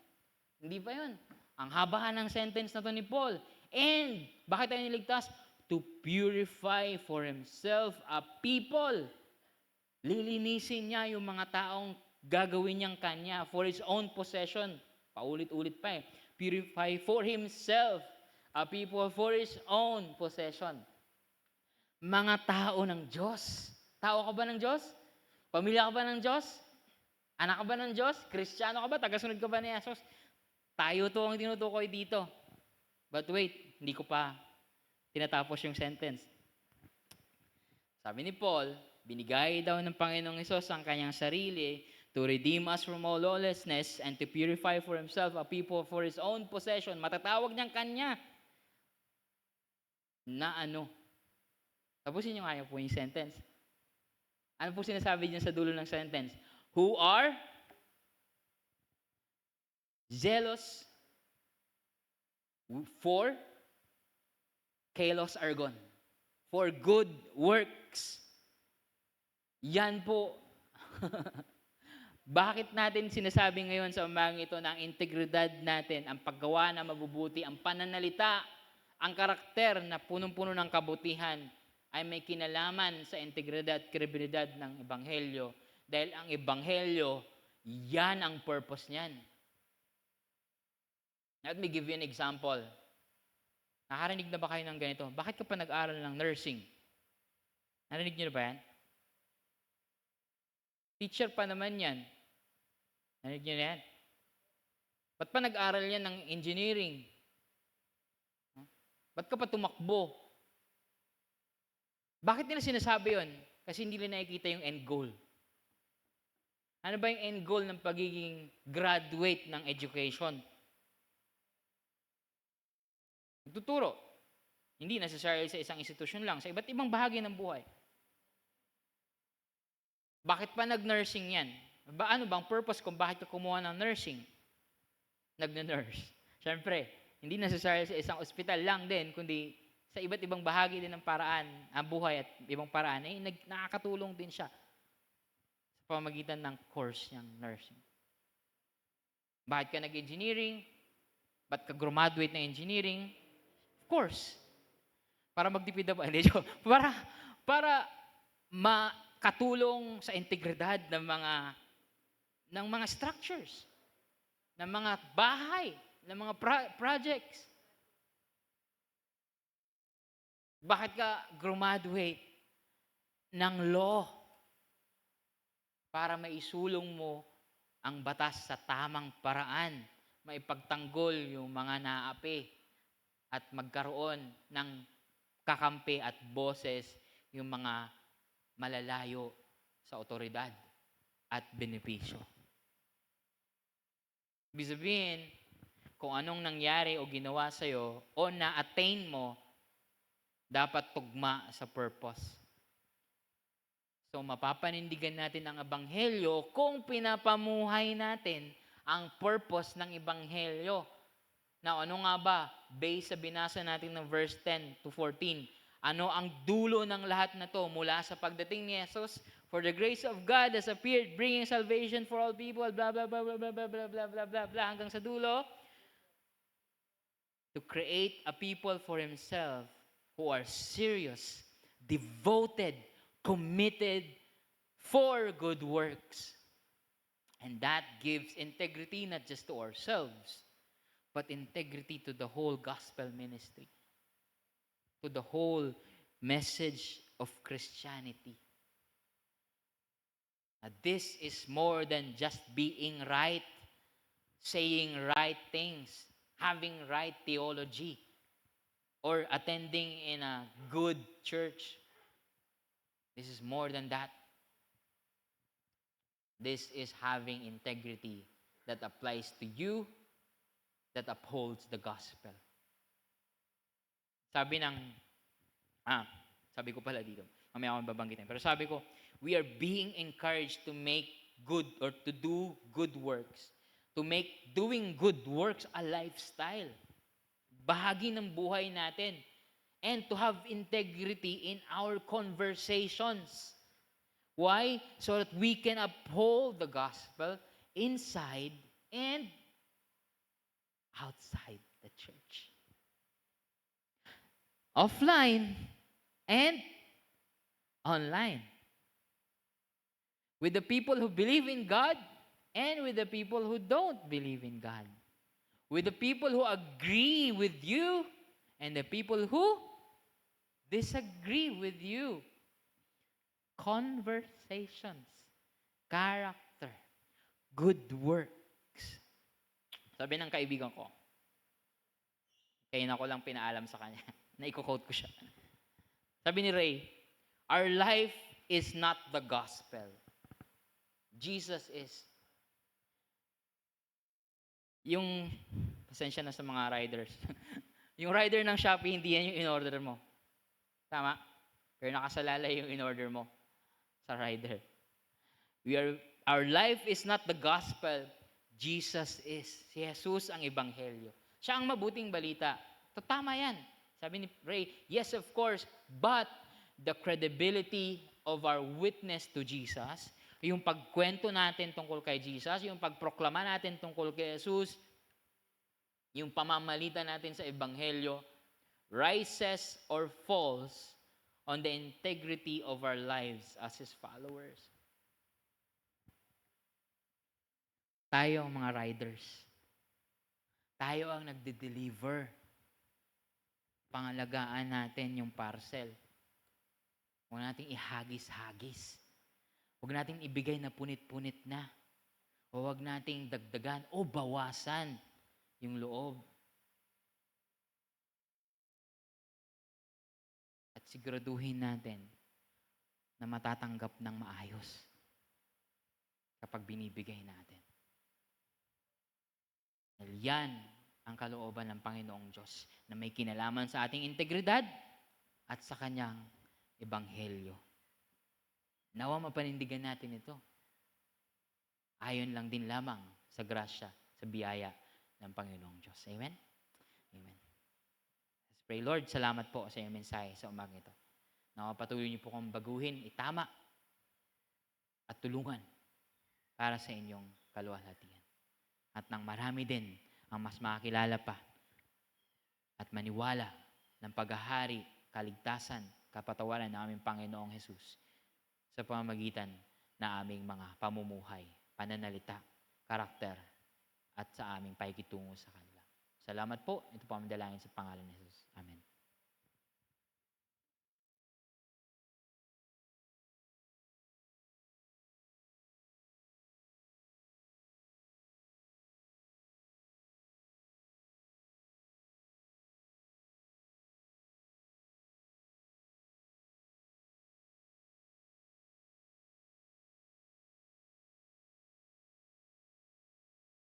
Hindi pa yun. Ang habahan ng sentence na to ni Paul. And, bakit tayo niligtas? To purify for Himself a people. Lilinisin niya yung mga taong gagawin niyang kanya for His own possession. Paulit-ulit pa eh. Purify for Himself a people for His own possession. Mga tao ng Diyos. Tao ka ba ng Diyos? Pamilya ka ba ng Diyos? Anak ka ba ng Diyos? Kristiyano ka ba? Tagasunod ka ba ni Jesus? Tayo to ang tinutukoy dito. But wait, hindi ko pa tinatapos yung sentence. Sabi ni Paul, binigay daw ng Panginoong Hesus ang kanyang sarili to redeem us from all lawlessness and to purify for Himself a people for His own possession. Matatawag niyang kanya na ano? Tapusin niyo nga po yung sentence. Ano po sinasabi niya sa dulo ng sentence? Who are zealous for kalos argon. For good works. Yan po. Bakit natin sinasabi ngayon sa umagang ito na ang integridad natin, ang paggawa na mabubuti, ang pananalita, ang karakter na punong-puno ng kabutihan ay may kinalaman sa integridad at kredibilidad ng Ebanghelyo. Dahil ang Ebanghelyo, yan ang purpose niyan. Let me give you an example. Nakarinig na ba kayo ng ganito? Bakit ka pa nag-aral ng nursing? Narinig niyo na ba yan? Teacher pa naman yan. Narinig niyo na yan? Ba't pa nag-aral yan ng engineering? Ba't ka pa tumakbo? Bakit nila sinasabi yon? Kasi hindi nila nakikita yung end goal. Ano ba yung end goal ng pagiging graduate ng education? Tuturo. Hindi necessarily sa isang institusyon lang, sa iba't ibang bahagi ng buhay. Bakit pa nag-nursing yan? Ano bang purpose kung bakit ka kumuha ng nursing? Nag-nurse. Siyempre, hindi necessarily sa isang ospital lang din, kundi sa iba't ibang bahagi din ng paraan, ang buhay at ibang paraan, nakakatulong din siya sa pamamagitan ng course niyang nursing. Bakit ka nag-engineering? Ba't ka graduate ng engineering? Of course. Para magtipid ba? Hindi, para makatulong sa integridad ng mga structures, ng mga bahay, ng mga projects. Bakit ka graduate ng law? Para maisulong mo ang batas sa tamang paraan, maipagtanggol yung mga naapi, at magkaroon ng kakampi at boses yung mga malalayo sa otoridad at benepisyo. Ibig sabihin, kung anong nangyari o ginawa sa'yo o na-attain mo, dapat tugma sa purpose. So, mapapanindigan natin ang ebanghelyo kung pinapamuhay natin ang purpose ng ebanghelyo. Now, ano nga ba? Based sa binasa natin ng verse 10 to 14, ano ang dulo ng lahat na to mula sa pagdating ni Jesus? For the grace of God has appeared, bringing salvation for all people, blah, blah, blah, blah, blah, blah, blah, blah, blah, blah, blah, hanggang sa dulo, to create a people for Himself who are serious, devoted, committed for good works. And that gives integrity not just to ourselves, but integrity to the whole gospel ministry, to the whole message of Christianity. This is more than just being right, saying right things, having right theology, or attending in a good church. This is more than that. This is having integrity that applies to you, that upholds the gospel. Sabi ko pala dito, mamaya ako babanggitin. Pero sabi ko, we are being encouraged to make good or to do good works. To make doing good works a lifestyle. Bahagi ng buhay natin. And to have integrity in our conversations. Why? So that we can uphold the gospel inside and outside the church. Offline and online. With the people who believe in God and with the people who don't believe in God. With the people who agree with you and the people who disagree with you. Conversations, character, good works. Sabi ng kaibigan ko, kaya na ko lang pinaalam sa kanya, na i-quote ko siya. Sabi ni Ray, our life is not the gospel. Jesus is. Yung, pasensya na sa mga riders. Yung rider ng Shopee, hindi yan yung in-order mo. Tama? Pero nakasalalay yung in-order mo sa rider. Our life is not the gospel. Jesus is. Si Jesus ang ebanghelyo. Siya ang mabuting balita. Tama yan. Sabi ni Ray, yes, of course, but the credibility of our witness to Jesus, yung pagkwento natin tungkol kay Jesus, yung pagproklama natin tungkol kay Jesus, yung pamamalita natin sa ebanghelyo, rises or falls on the integrity of our lives as His followers. Tayo ang mga riders. Tayo ang nagde-deliver. Pangalagaan natin yung parcel. Huwag natin ihagis-hagis. Huwag natin ibigay na punit-punit na. O huwag nating dagdagan o bawasan yung loob. At siguraduhin natin na matatanggap ng maayos kapag binibigay natin. Dahil yan ang kalooban ng Panginoong Diyos na may kinalaman sa ating integridad at sa Kanyang ebanghelyo. Nawa mapanindigan natin ito. Ayon lang din lamang sa grasya, sa biyaya ng Panginoong Diyos. Amen? Amen. Let's pray. Lord, salamat po sa iyong mensahe sa umagang ito. Nawa patuloy niyo po kong baguhin, itama, at tulungan para sa inyong kaluwalhatian. At nang marami din ang mas makakilala pa at maniwala ng paghahari, kaligtasan, kapatawaran ng aming Panginoong Jesus sa pamamagitan na aming mga pamumuhay, pananalita, karakter, at sa aming paikitungo sa kanila. Salamat po. Ito po ang dalangin sa pangalan ni Jesus. Amen.